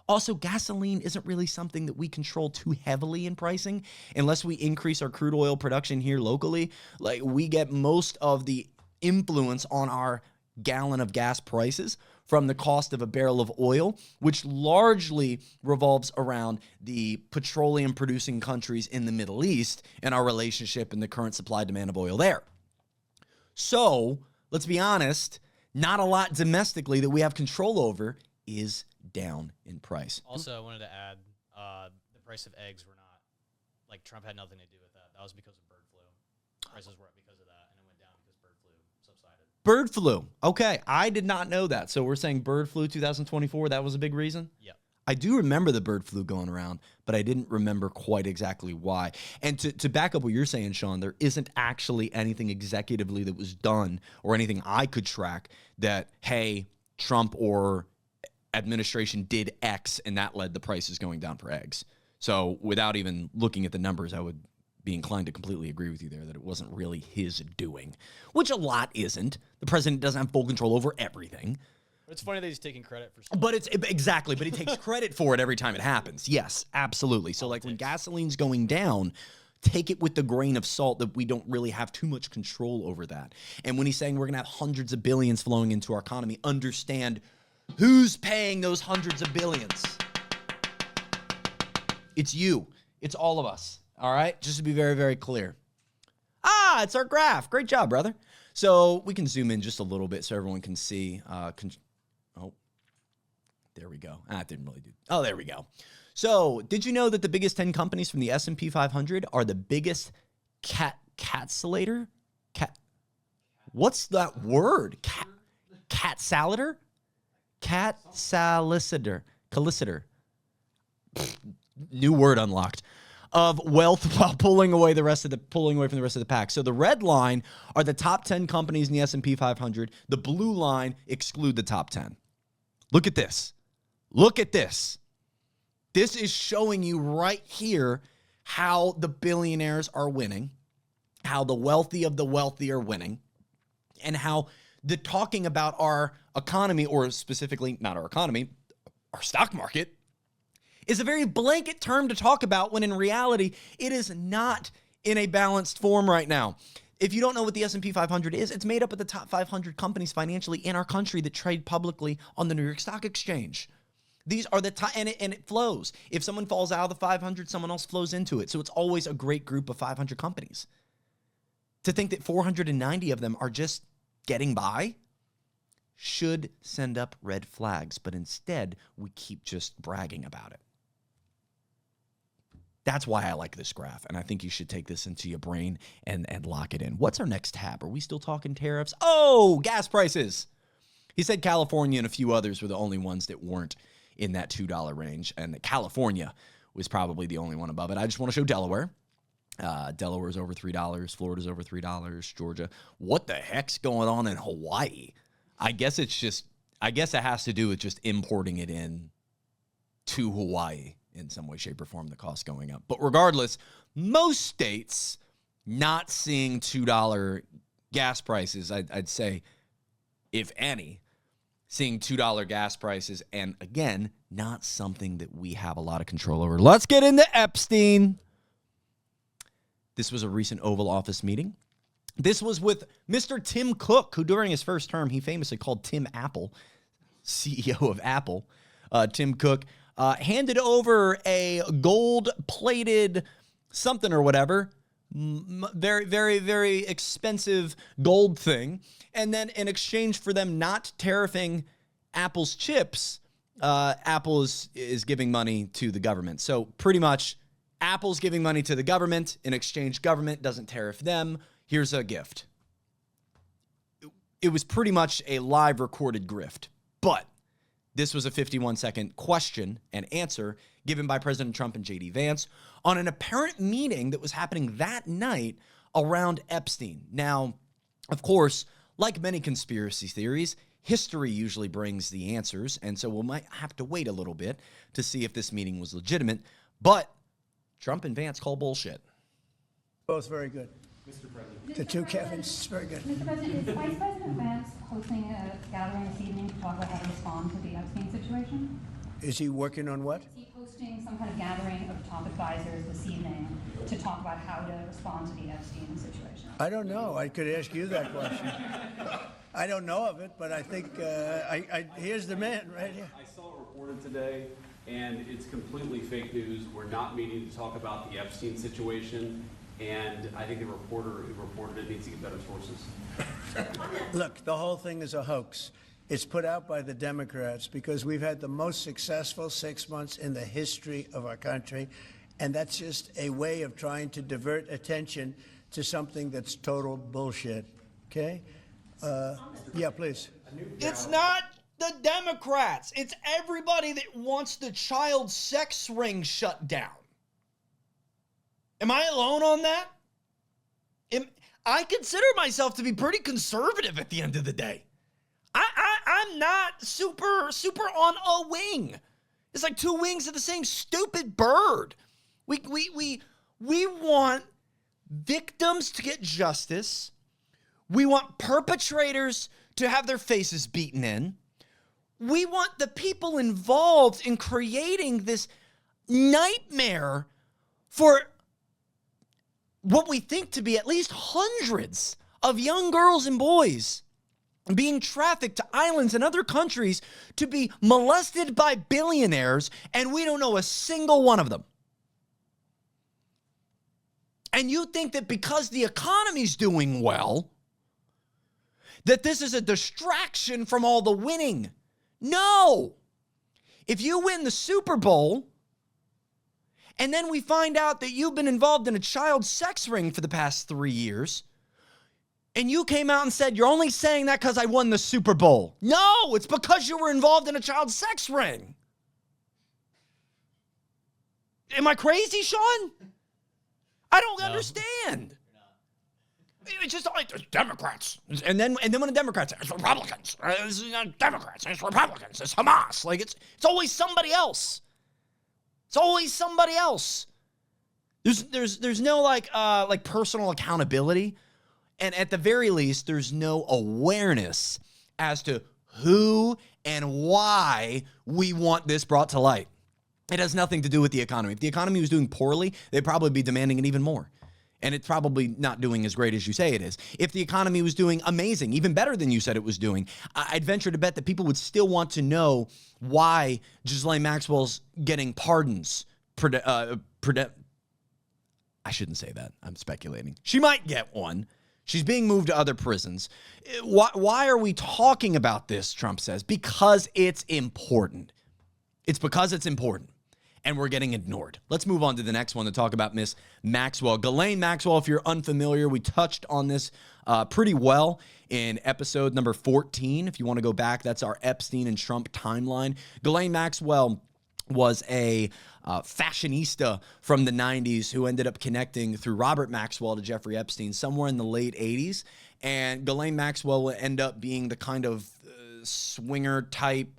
Also, gasoline isn't really something that we control too heavily in pricing unless we increase our crude oil production here locally. Like, we get most of the influence on our gallon of gas prices from the cost of a barrel of oil, which largely revolves around the petroleum producing countries in the Middle East and our relationship and the current supply demand of oil there. So, let's be honest, not a lot domestically that we have control over is down in price. Also, I wanted to add, the price of eggs were not, like, Trump had nothing to do with that. That was because of bird flu. Prices were up because of that, and it went down because bird flu subsided. Bird flu. Okay, I did not know that. So we're saying bird flu 2024, that was a big reason? Yeah. I do remember the bird flu going around, but I didn't remember quite exactly why. And to back up what you're saying, Sean, there isn't actually anything executively that was done or anything I could track that, hey, Trump or administration did X and that led the prices going down for eggs. So without even looking at the numbers, I would be inclined to completely agree with you there that it wasn't really his doing, which a lot isn't. The president doesn't have full control over everything. It's funny that he's taking credit for. But it's exactly. But he takes credit for it every time it happens. Yes, absolutely. So like when gasoline's going down, take it with the grain of salt that we don't really have too much control over that. And when he's saying we're going to have hundreds of billions flowing into our economy, understand who's paying those hundreds of billions. It's you. It's all of us. All right? Just to be very, very clear. Ah, it's our graph. Great job, brother. So we can zoom in just a little bit so everyone can see. Oh, there we go. It didn't really do. Oh, there we go. So did you know that the biggest 10 companies from the S&P 500 are the biggest catsalator? What's that word? Cat solicitor? New word unlocked. Of wealth while pulling away from the rest of the pack. So the red line are the top 10 companies in the S&P 500. The blue line exclude the top 10. Look at this. Look at this. This is showing you right here how the billionaires are winning, how the wealthy of the wealthy are winning, and how the talking about our economy, or specifically not our economy, our stock market, is a very blanket term to talk about when in reality, it is not in a balanced form right now. If you don't know what the S&P 500 is, it's made up of the top 500 companies financially in our country that trade publicly on the New York Stock Exchange. These are the top, and it flows. If someone falls out of the 500, someone else flows into it. So it's always a great group of 500 companies. To think that 490 of them are just getting by should send up red flags, but instead we keep just bragging about it. That's why I like this graph, and I think you should take this into your brain and lock it in. What's our next tab? Are we still talking tariffs? Oh, gas prices. He said California and a few others were the only ones that weren't in that $2 range, and that California was probably the only one above it. I just want to show Delaware. Delaware's over $3. Florida's over $3. Georgia. What the heck's going on in Hawaii? I guess it has to do with just importing it in to Hawaii in some way, shape, or form, the cost going up. But regardless, most states not seeing $2 gas prices, I'd say, if any, seeing $2 gas prices, and again, not something that we have a lot of control over. Let's get into Epstein. This was a recent Oval Office meeting. This was with Mr. Tim Cook, who during his first term, he famously called Tim Apple, CEO of Apple. Tim Cook handed over a gold-plated something or whatever, very, very, very expensive gold thing. And then in exchange for them not tariffing Apple's chips, Apple is giving money to the government. So pretty much Apple's giving money to the government. In exchange, government doesn't tariff them. Here's a gift. It was pretty much a live recorded grift, but this was a 51-second question and answer given by President Trump and J.D. Vance on an apparent meeting that was happening that night around Epstein. Now, of course, like many conspiracy theories, history usually brings the answers, and so we might have to wait a little bit to see if this meeting was legitimate. But Trump and Vance call bullshit. Both very good. Mr. President. The two Kevins, very good. Mr. President, is Vice President Vance hosting a gathering this evening to talk about how to respond to the Epstein situation? Is he working on what? Is he hosting some kind of gathering of top advisors this evening to talk about how to respond to the Epstein situation? I don't know. I could ask you that question. I don't know of it, but I think here's the man right here. I saw it reported today, and it's completely fake news. We're not meeting to talk about the Epstein situation, and I think the reporter who reported it needs to get better sources. Look, the whole thing is a hoax. It's put out by the Democrats because we've had the most successful 6 months in the history of our country, and that's just a way of trying to divert attention to something that's total bullshit. Okay? Yeah, please. It's not the Democrats. It's everybody that wants the child sex ring shut down. Am I alone on that? I consider myself to be pretty conservative at the end of the day. I'm not super on a wing. It's like two wings of the same stupid bird. We want victims to get justice. We want perpetrators to have their faces beaten in. We want the people involved in creating this nightmare for what we think to be at least hundreds of young girls and boys being trafficked to islands and other countries to be molested by billionaires, and we don't know a single one of them. And you think that because the economy's doing well, that this is a distraction from all the winning. No. If you win the Super Bowl, and then we find out that you've been involved in a child sex ring for the past 3 years, and you came out and said, you're only saying that because I won the Super Bowl. No, it's because you were involved in a child sex ring. Am I crazy, Sean? I don't understand. It's just like it's Democrats. And then when the Democrats, it's Republicans. It's not Democrats, it's Republicans, it's Hamas. Like it's always somebody else. It's always somebody else. There's no like personal accountability. And at the very least, there's no awareness as to who and why we want this brought to light. It has nothing to do with the economy. If the economy was doing poorly, they'd probably be demanding it even more. And it's probably not doing as great as you say it is. If the economy was doing amazing, even better than you said it was doing, I'd venture to bet that people would still want to know why Ghislaine Maxwell's getting pardons. I shouldn't say that. I'm speculating. She might get one. She's being moved to other prisons. Why are we talking about this, Trump says? Because it's important. It's because it's important. And we're getting ignored. Let's move on to the next one to talk about Miss Maxwell. Ghislaine Maxwell, if you're unfamiliar, we touched on this pretty well in episode number 14. If you want to go back, that's our Epstein and Trump timeline. Ghislaine Maxwell was a fashionista from the 90s who ended up connecting through Robert Maxwell to Jeffrey Epstein somewhere in the late 80s. And Ghislaine Maxwell would end up being the kind of swinger type,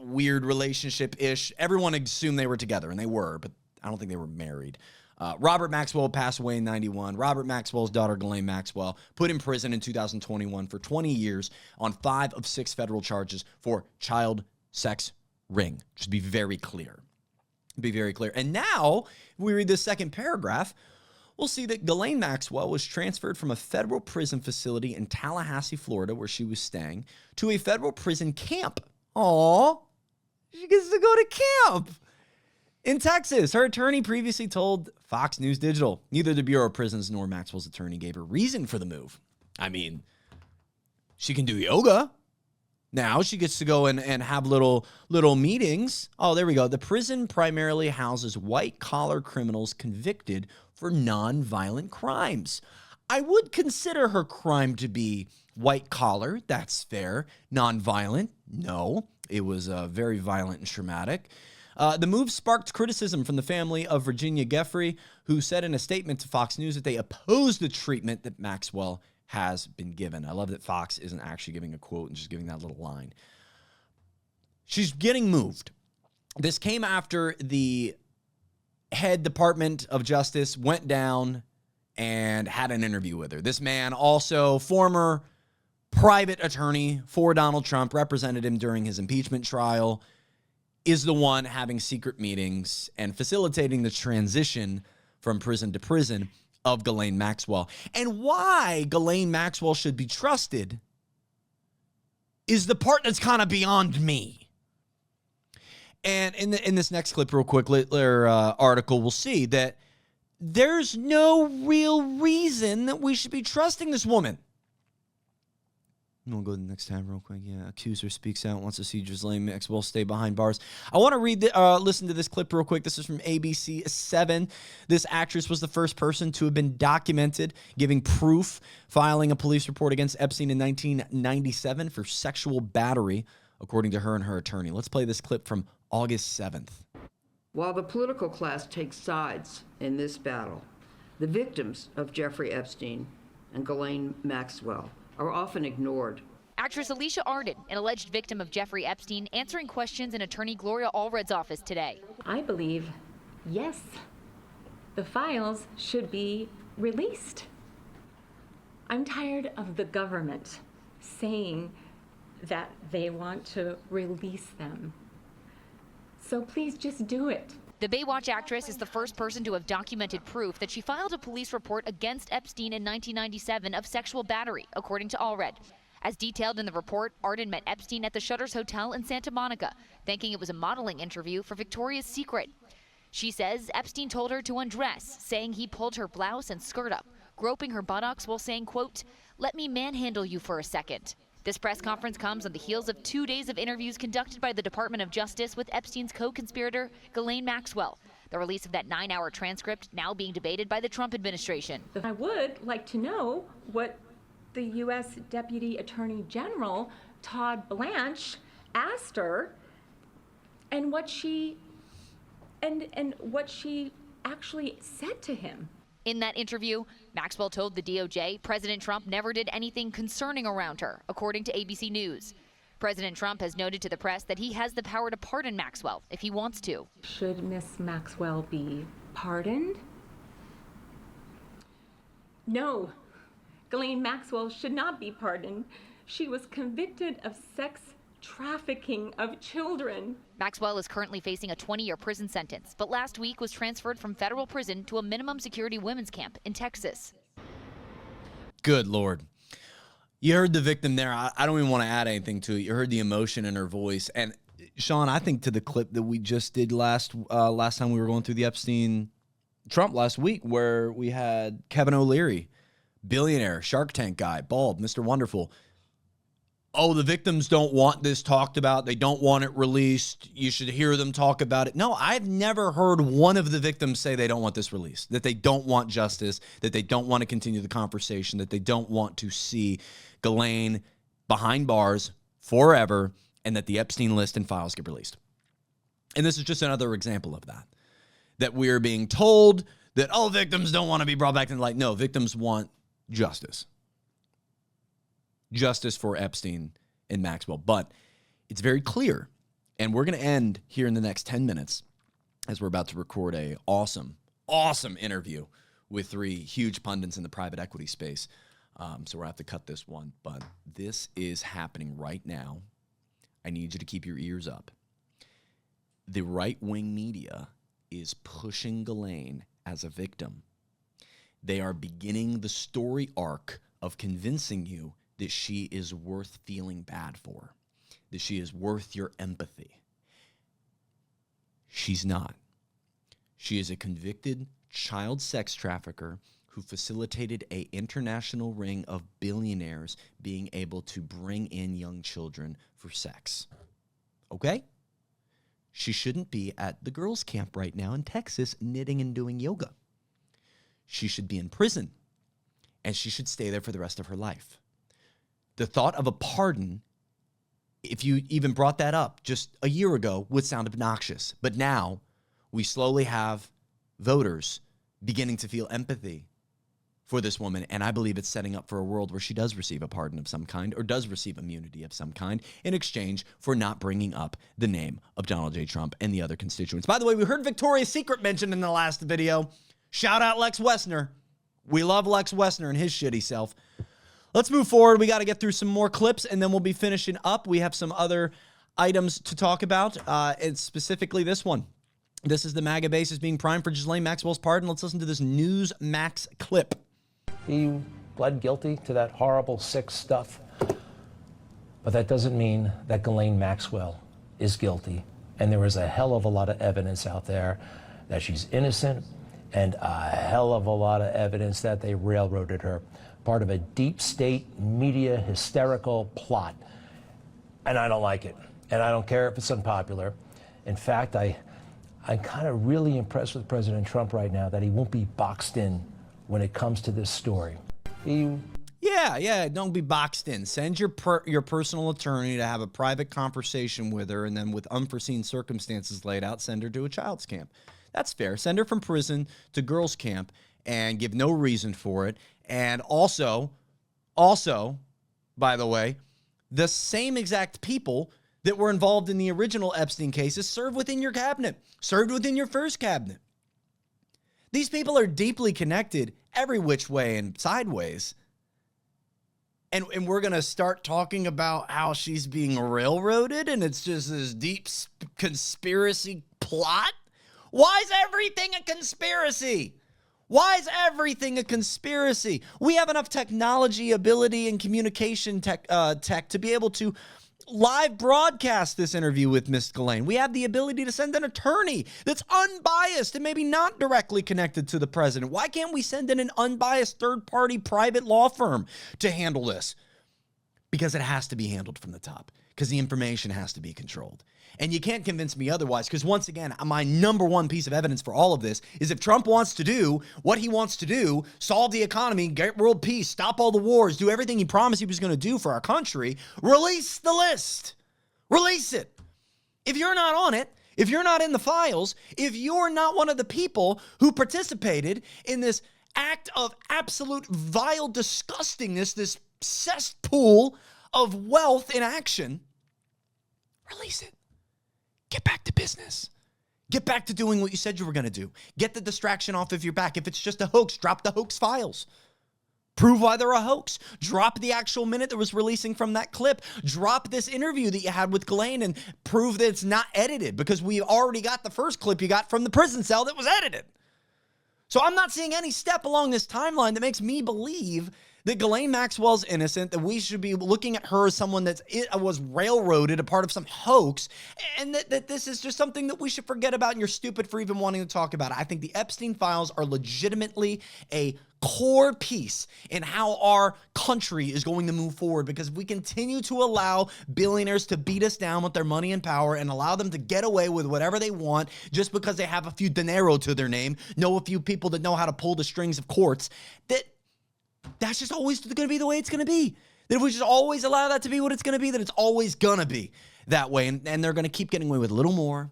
weird relationship-ish. Everyone assumed they were together, and they were, but I don't think they were married. Robert Maxwell passed away in 91. Robert Maxwell's daughter, Ghislaine Maxwell, put in prison in 2021 for 20 years on 5 of 6 federal charges for child sex ring. Just be very clear. Be very clear. And now, if we read this second paragraph, we'll see that Ghislaine Maxwell was transferred from a federal prison facility in Tallahassee, Florida, where she was staying, to a federal prison camp. Aw, she gets to go to camp in Texas. Her attorney previously told Fox News Digital neither the Bureau of Prisons nor Maxwell's attorney gave a reason for the move. I mean, she can do yoga. Now she gets to go and have little meetings. Oh, there we go. The prison primarily houses white-collar criminals convicted for non-violent crimes. I would consider her crime to be white-collar. That's fair. Non-violent? No. It was very violent and traumatic. The move sparked criticism from the family of Virginia Giuffre, who said in a statement to Fox News that they opposed the treatment that Maxwell has been given. I love that Fox isn't actually giving a quote and just giving that little line. She's getting moved. This came after the head Department of Justice went down and had an interview with her. This man, also former private attorney for Donald Trump, represented him during his impeachment trial, is the one having secret meetings and facilitating the transition from prison to prison of Ghislaine Maxwell. And why Ghislaine Maxwell should be trusted is the part that's kind of beyond me. And in this next clip, real quick, article, we'll see that there's no real reason that we should be trusting this woman. We'll go to the next tab real quick. Yeah, accuser speaks out, wants to see Ghislaine Maxwell stay behind bars. I want to listen to this clip real quick. This is from ABC 7. This actress was the first person to have been documented giving proof, filing a police report against Epstein in 1997 for sexual battery, according to her and her attorney. Let's play this clip from August 7th. While the political class takes sides in this battle, the victims of Jeffrey Epstein and Ghislaine Maxwell are often ignored. Actress Alicia Arden, an alleged victim of Jeffrey Epstein, answering questions in attorney Gloria Allred's office today. I believe, yes, the files should be released. I'm tired of the government saying that they want to release them. So please just do it. The Baywatch actress is the first person to have documented proof that she filed a police report against Epstein in 1997 of sexual battery, according to Allred. As detailed in the report, Arden met Epstein at the Shutters Hotel in Santa Monica, thinking it was a modeling interview for Victoria's Secret. She says Epstein told her to undress, saying he pulled her blouse and skirt up, groping her buttocks while saying, quote, "Let me manhandle you for a second." This press conference comes on the heels of 2 days of interviews conducted by the Department of Justice with Epstein's co-conspirator, Ghislaine Maxwell. The release of that 9-hour transcript now being debated by the Trump administration. I would like to know what the U.S. Deputy Attorney General, Todd Blanche, asked her and what she actually said to him. In that interview, Maxwell told the DOJ President Trump never did anything concerning around her, according to ABC News. President Trump has noted to the press that he has the power to pardon Maxwell if he wants to. Should Miss Maxwell be pardoned? No, Ghislaine Maxwell should not be pardoned. She was convicted of sex trafficking of children. Maxwell is currently facing a 20-year prison sentence, but last week was transferred from federal prison to a minimum security women's camp in Texas. Good Lord. You heard the victim there. I don't even want to add anything to it. You heard the emotion in her voice. And Sean, I think to the clip that we just did last time we were going through the Epstein Trump last week, where we had Kevin O'Leary, billionaire, Shark Tank guy, bald, Mr. Wonderful. Oh, the victims don't want this talked about. They don't want it released. You should hear them talk about it. No, I've never heard one of the victims say they don't want this released, that they don't want justice, that they don't want to continue the conversation, that they don't want to see Ghislaine behind bars forever, and that the Epstein list and files get released. And this is just another example of that we're being told that, oh, victims don't want to be brought back to the light. No, victims want justice. Justice for Epstein and Maxwell. But it's very clear, and we're going to end here in the next 10 minutes as we're about to record a awesome interview with 3 huge pundits in the private equity space. So we'll have to cut this one, but this is happening right now. I need you to keep your ears up. The right-wing media is pushing Ghislaine as a victim. They are beginning the story arc of convincing you that she is worth feeling bad for, that she is worth your empathy. She's not. She is a convicted child sex trafficker who facilitated an international ring of billionaires being able to bring in young children for sex. Okay? She shouldn't be at the girls' camp right now in Texas knitting and doing yoga. She should be in prison, and she should stay there for the rest of her life. The thought of a pardon, if you even brought that up just a year ago, would sound obnoxious. But now we slowly have voters beginning to feel empathy for this woman, and I believe it's setting up for a world where she does receive a pardon of some kind or does receive immunity of some kind in exchange for not bringing up the name of Donald J. Trump and the other constituents. By the way, we heard Victoria's Secret mentioned in the last video. Shout out Lex Wessner. We love Lex Wessner and his shitty self. Let's move forward. We got to get through some more clips, and then we'll be finishing up. We have some other items to talk about, and specifically this one. This is the MAGA bases being primed for Ghislaine Maxwell's pardon. Let's listen to this Newsmax clip. He pled guilty to that horrible, sick stuff, but that doesn't mean that Ghislaine Maxwell is guilty, and there is a hell of a lot of evidence out there that she's innocent, and a hell of a lot of evidence that they railroaded her. Part of a deep state media hysterical plot. And I don't like it. And I don't care if it's unpopular. In fact, I'm kind of really impressed with President Trump right now that he won't be boxed in when it comes to this story. Yeah, don't be boxed in. Send your personal attorney to have a private conversation with her, and then with unforeseen circumstances laid out, send her to a child's camp. That's fair. Send her from prison to girls' camp and give no reason for it. And also, by the way, the same exact people that were involved in the original Epstein cases served within your cabinet, served within your first cabinet. These people are deeply connected every which way and sideways. And we're going to start talking about how she's being railroaded and it's just this deep conspiracy plot? Why is everything a conspiracy? Why is everything a conspiracy? We have enough technology, ability, and communication tech to be able to live broadcast this interview with Miss Ghislaine. We have the ability to send an attorney that's unbiased and maybe not directly connected to the president. Why can't we send in an unbiased third-party private law firm to handle this? Because it has to be handled from the top, because the information has to be controlled. And you can't convince me otherwise, because once again, my number one piece of evidence for all of this is if Trump wants to do what he wants to do, solve the economy, get world peace, stop all the wars, do everything he promised he was going to do for our country, release the list. Release it. If you're not on it, if you're not in the files, if you're not one of the people who participated in this act of absolute vile disgustingness, this cesspool of wealth in action, release it. Get back to business. Get back to doing what you said you were going to do. Get the distraction off of your back. If it's just a hoax, drop the hoax files. Prove why they're a hoax. Drop the actual minute that was releasing from that clip. Drop this interview that you had with Ghislaine and prove that it's not edited, because we already got the first clip you got from the prison cell that was edited. So I'm not seeing any step along this timeline that makes me believe that Ghislaine Maxwell's innocent, that we should be looking at her as someone that was railroaded, a part of some hoax, and that this is just something that we should forget about and you're stupid for even wanting to talk about it. I think the Epstein files are legitimately a core piece in how our country is going to move forward, because if we continue to allow billionaires to beat us down with their money and power and allow them to get away with whatever they want just because they have a few dinero to their name, know a few people that know how to pull the strings of courts, that's just always going to be the way it's going to be. That if we just always allow that to be what it's going to be, that it's always going to be that way. And they're going to keep getting away with a little more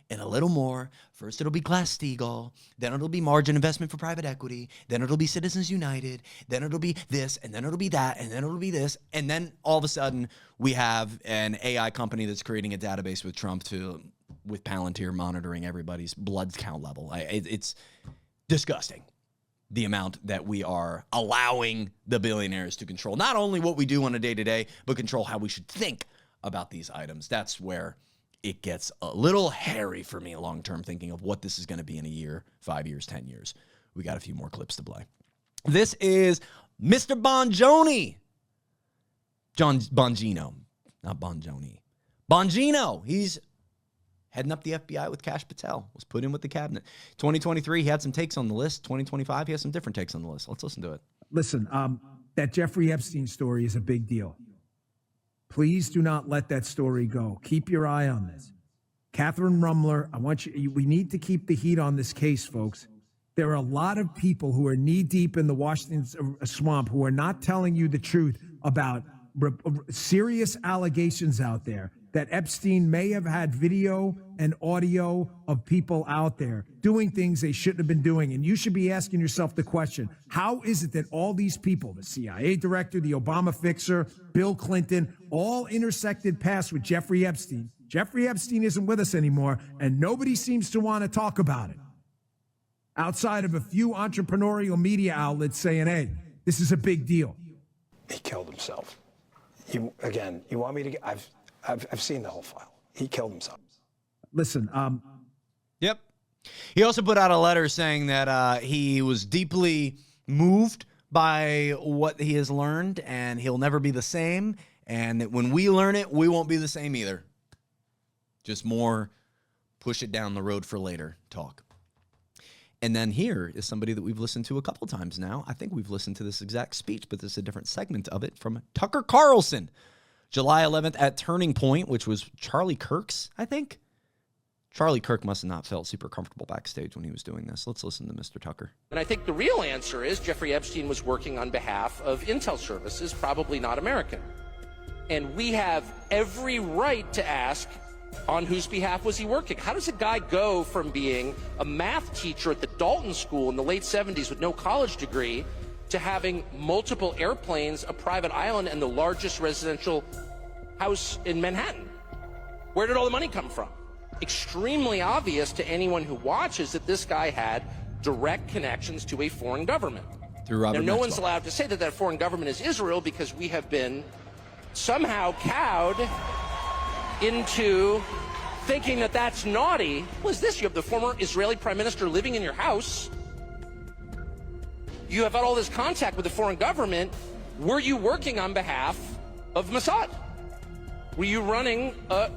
and a little more. First, it'll be Glass-Steagall. Then it'll be margin investment for private equity. Then it'll be Citizens United. Then it'll be this, and then it'll be that, and then it'll be this. And then all of a sudden, we have an AI company that's creating a database with Trump with Palantir monitoring everybody's blood count level. It's disgusting, the amount that we are allowing the billionaires to control not only what we do on a day-to-day, but control how we should think about these items. That's where it gets a little hairy for me long-term, thinking of what this is going to be in a year, 5 years, 10 years. We got a few more clips to play. This is Mr. Bongino. John Bongino, not Bonjoni. Bongino, he's heading up the FBI with Kash Patel, was put in with the cabinet. 2023, he had some takes on the list. 2025, he has some different takes on the list. Let's listen to it. Listen, that Jeffrey Epstein story is a big deal. Please do not let that story go. Keep your eye on this. Catherine Rumler, we need to keep the heat on this case, folks. There are a lot of people who are knee-deep in the Washington swamp who are not telling you the truth about serious allegations out there that Epstein may have had video and audio of people out there doing things they shouldn't have been doing. And you should be asking yourself the question, how is it that all these people, the CIA director, the Obama fixer, Bill Clinton, all intersected paths with Jeffrey Epstein? Jeffrey Epstein isn't with us anymore, and nobody seems to want to talk about it, outside of a few entrepreneurial media outlets saying, hey, this is a big deal. He killed himself. You want me to I've seen the whole file. He killed himself. Listen, Yep. He also put out a letter saying that he was deeply moved by what he has learned, and he'll never be the same, and that when we learn it, we won't be the same either. Just more push it down the road for later talk. And then here is somebody that we've listened to a couple times now. I think we've listened to this exact speech, but this is a different segment of it from Tucker Carlson. July 11th at Turning Point, which was Charlie Kirk's, I think. Charlie Kirk must have not felt super comfortable backstage when he was doing this. Let's listen to Mr. Tucker. And I think the real answer is Jeffrey Epstein was working on behalf of intel services, probably not American. And we have every right to ask, on whose behalf was he working? How does a guy go from being a math teacher at the Dalton School in the late 70s with no college degree to having multiple airplanes, a private island, and the largest residential house in Manhattan? Where did all the money come from? Extremely obvious to anyone who watches that this guy had direct connections to a foreign government. Through Robert Now, no Maxwell. one's allowed to say that that foreign government is Israel because we have been somehow cowed into thinking that that's naughty. What is this? You have the former Israeli prime minister living in your house. You have had all this contact with the foreign government. Were you working on behalf of Mossad? Were you running a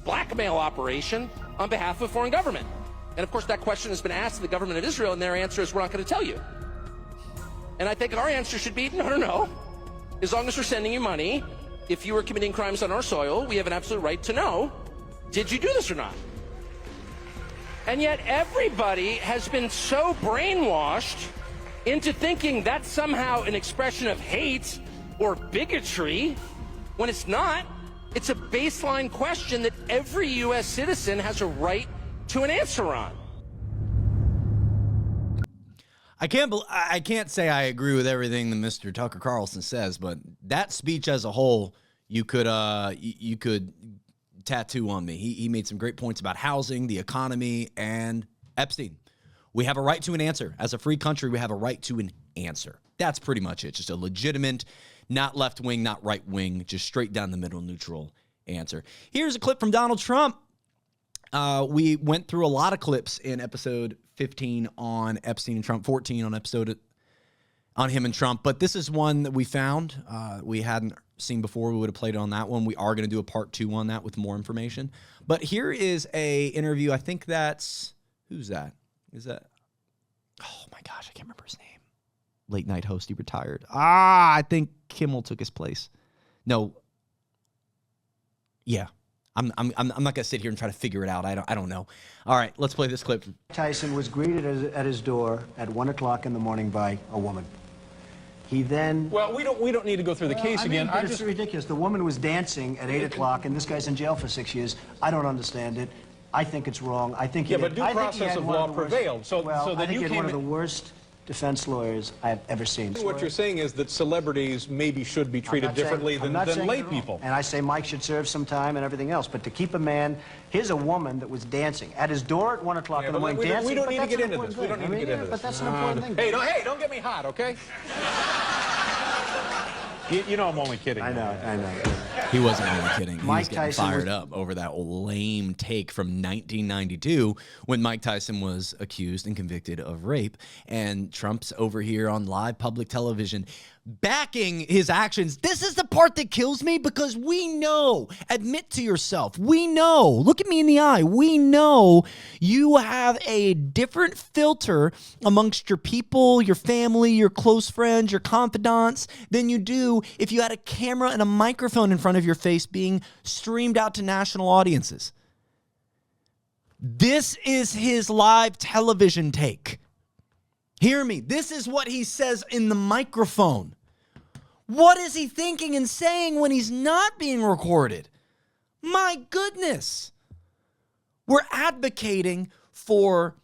blackmail operation on behalf of a foreign government? And of course, that question has been asked to the government of Israel, and their answer is, we're not going to tell you. And I think our answer should be, no. As long as we're sending you money, if you were committing crimes on our soil, we have an absolute right to know, did you do this or not? And yet everybody has been so brainwashed into thinking that's somehow an expression of hate or bigotry, when it's not. It's a baseline question that every U.S. citizen has a right to an answer on. I can't say I agree with everything that Mr. Tucker Carlson says, but that speech as a whole, you could tattoo on me. He made some great points about housing, the economy, and Epstein. We have a right to an answer. As a free country, we have a right to an answer. That's pretty much it. Just a legitimate, not left wing, not right wing, just straight down the middle, neutral answer. Here's a clip from Donald Trump. We went through a lot of clips in episode 15 on Epstein and Trump, 14 on episode on him and Trump, but this is one that we found we hadn't seen before. We would have played it on that one. We are going to do a part 2 on that with more information. But here is a interview. I think that's, who's that? Is that, oh my gosh, I can't remember his name. Late night host, he retired. I think Kimmel took his place. No. Yeah. I'm not going to sit here and try to figure it out. I don't know. All right, let's play this clip. Tyson was greeted at his door at 1 o'clock in the morning by a woman. He then... Well, we don't need to go through the case again. It's ridiculous. The woman was dancing at 8 o'clock, and this guy's in jail for 6 years. I don't understand it. I think it's wrong. I think he but due process of law prevailed. So then I think you he had one of the worst defense lawyers I've ever seen. What you're saying is that celebrities maybe should be treated differently than lay people. And I say Mike should serve some time and everything else. But to keep a man, here's a woman that was dancing at his door at 1 o'clock in the morning. Dancing. We don't need to get into this. We don't need to get into this. But that's an important thing. Hey, don't get me hot, okay? You know I'm only kidding. I know. He wasn't only kidding. He Mike was getting Tyson fired up over that lame take from 1992 when Mike Tyson was accused and convicted of rape. And Trump's over here on live public television backing his actions. This is the part that kills me, because we know, admit to yourself, we know, look at me in the eye, we know you have a different filter amongst your people, your family, your close friends, your confidants than you do if you had a camera and a microphone in front of your face being streamed out to national audiences. This is his live television take. Hear me. This is what he says in the microphone. What is he thinking and saying when he's not being recorded? My goodness. We're advocating for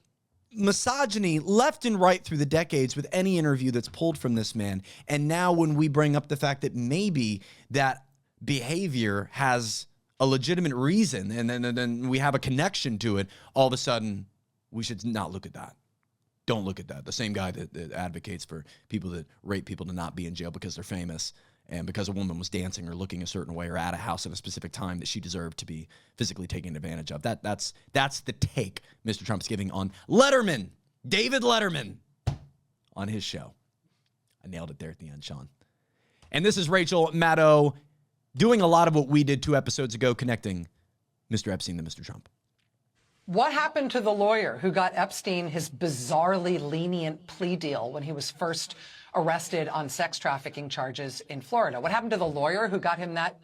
misogyny left and right through the decades with any interview that's pulled from this man. And now when we bring up the fact that maybe that behavior has a legitimate reason and then we have a connection to it, all of a sudden we should not look at that. Don't look at that. The same guy that advocates for people that rape people to not be in jail because they're famous and because a woman was dancing or looking a certain way or at a house at a specific time that she deserved to be physically taken advantage of. That's the take Mr. Trump's giving on Letterman, David Letterman, on his show. I nailed it there at the end, Sean. And this is Rachel Maddow doing a lot of what we did 2 episodes ago, connecting Mr. Epstein to Mr. Trump. What happened to the lawyer who got Epstein his bizarrely lenient plea deal when he was first arrested on sex trafficking charges in Florida? What happened to the lawyer who got him that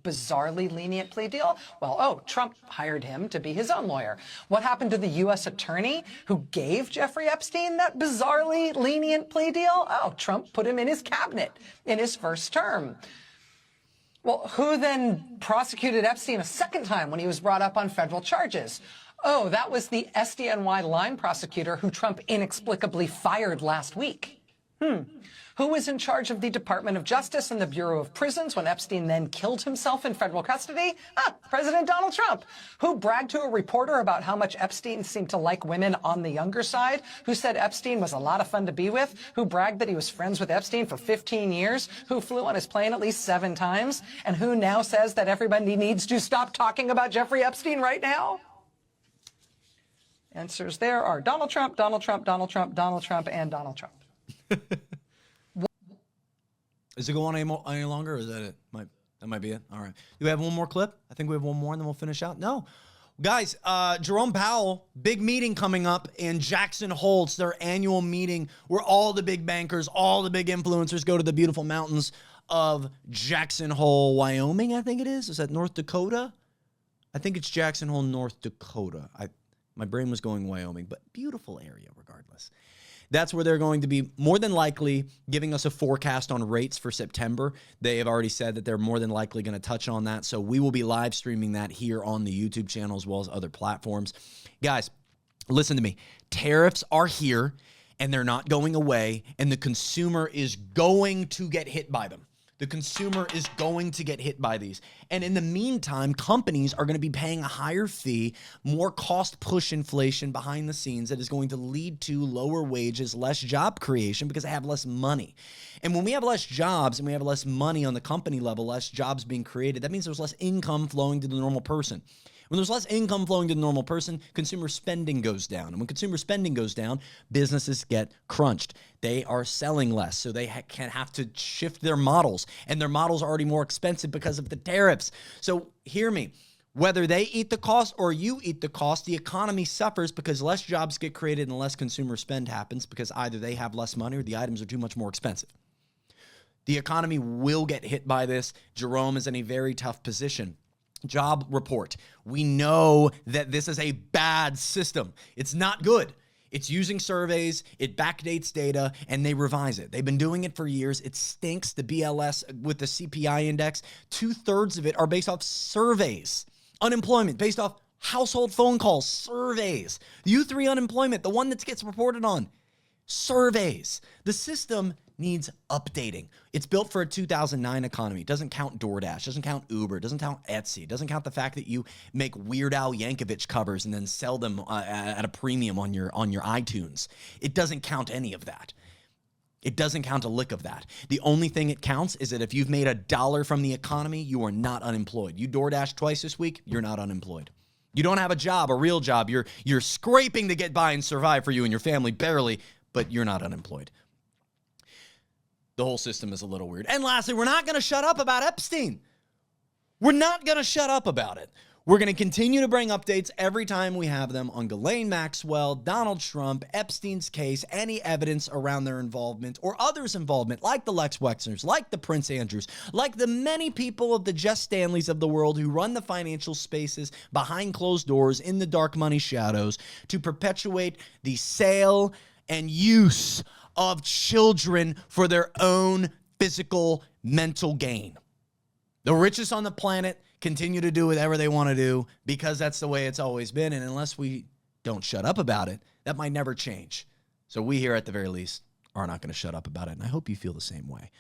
bizarrely lenient plea deal? Well, Trump hired him to be his own lawyer. What happened to the U.S. attorney who gave Jeffrey Epstein that bizarrely lenient plea deal? Trump put him in his cabinet in his first term. Well, who then prosecuted Epstein a second time when he was brought up on federal charges? That was the SDNY line prosecutor who Trump inexplicably fired last week. Who was in charge of the Department of Justice and the Bureau of Prisons when Epstein then killed himself in federal custody? President Donald Trump. Who bragged to a reporter about how much Epstein seemed to like women on the younger side? Who said Epstein was a lot of fun to be with? Who bragged that he was friends with Epstein for 15 years? Who flew on his plane at least 7 times? And who now says that everybody needs to stop talking about Jeffrey Epstein right now? Answers there are Donald Trump, Donald Trump, Donald Trump, Donald Trump, and Donald Trump. Is it going on any longer, or is that it? That might be it. All right. Do we have one more clip? I think we have one more, and then we'll finish out. No. Guys, Jerome Powell, big meeting coming up in Jackson Hole. It's their annual meeting where all the big bankers, all the big influencers go to the beautiful mountains of Jackson Hole, Wyoming, I think it is. Is that North Dakota? I think it's Jackson Hole, North Dakota. My brain was going Wyoming, but beautiful area regardless. That's where they're going to be more than likely giving us a forecast on rates for September. They have already said that they're more than likely going to touch on that. So we will be live streaming that here on the YouTube channel as well as other platforms. Guys, listen to me. Tariffs are here and they're not going away, and the consumer is going to get hit by them. The consumer is going to get hit by these. And in the meantime, companies are going to be paying a higher fee, more cost push inflation behind the scenes that is going to lead to lower wages, less job creation because they have less money. And when we have less jobs and we have less money on the company level, less jobs being created, that means there's less income flowing to the normal person. When there's less income flowing to the normal person, consumer spending goes down. And when consumer spending goes down, businesses get crunched. They are selling less, so they can have to shift their models. And their models are already more expensive because of the tariffs. So hear me. Whether they eat the cost or you eat the cost, the economy suffers because less jobs get created and less consumer spend happens because either they have less money or the items are too much more expensive. The economy will get hit by this. Jerome is in a very tough position. Job report. We know that this is a bad system. It's not good. It's using surveys, it backdates data, and they revise it. They've been doing it for years. It stinks. The BLS with the CPI index, 2/3 of it are based off surveys. Unemployment based off household phone calls, surveys. U3 unemployment, the one that gets reported on, surveys. The system needs updating. It's built for a 2009 economy. It doesn't count DoorDash, doesn't count Uber, doesn't count Etsy, doesn't count the fact that you make Weird Al Yankovic covers and then sell them at a premium on your iTunes. It doesn't count any of that. It doesn't count a lick of that. The only thing it counts is that if you've made $1 from the economy, you are not unemployed. You DoorDash twice this week, you're not unemployed. You don't have a job, a real job. You're scraping to get by and survive for you and your family, barely, but you're not unemployed. The whole system is a little weird. And lastly, we're not going to shut up about Epstein. We're not going to shut up about it. We're going to continue to bring updates every time we have them on Ghislaine Maxwell, Donald Trump, Epstein's case, any evidence around their involvement or others' involvement, like the Lex Wexners, like the Prince Andrews, like the many people of the Jess Stanleys of the world who run the financial spaces behind closed doors in the dark money shadows to perpetuate the sale and use of children for their own physical, mental gain. The richest on the planet continue to do whatever they want to do because that's the way it's always been. And unless we don't shut up about it, that might never change. So we here at the very least are not going to shut up about it. And I hope you feel the same way.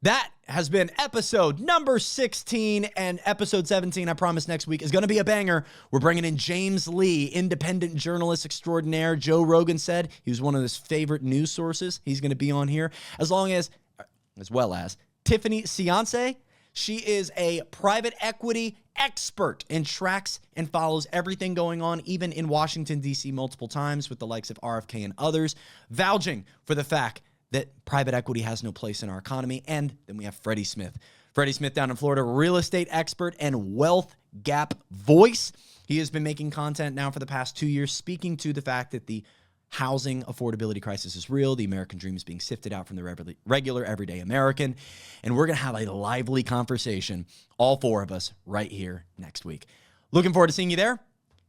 That has been episode number 16, and episode 17, I promise next week, is going to be a banger. We're bringing in James Lee, independent journalist extraordinaire. Joe Rogan said he was one of his favorite news sources. He's going to be on here, as well as Tiffany Ciance. She is a private equity expert and tracks and follows everything going on, even in Washington, D.C. multiple times with the likes of RFK and others, vouching for the fact that private equity has no place in our economy. And then we have Freddie Smith. Freddie Smith down in Florida, real estate expert and wealth gap voice. He has been making content now for the past 2 years, speaking to the fact that the housing affordability crisis is real. The American dream is being sifted out from the regular, everyday American. And we're going to have a lively conversation, all four of us, right here next week. Looking forward to seeing you there.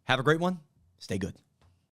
Have a great one. Stay good.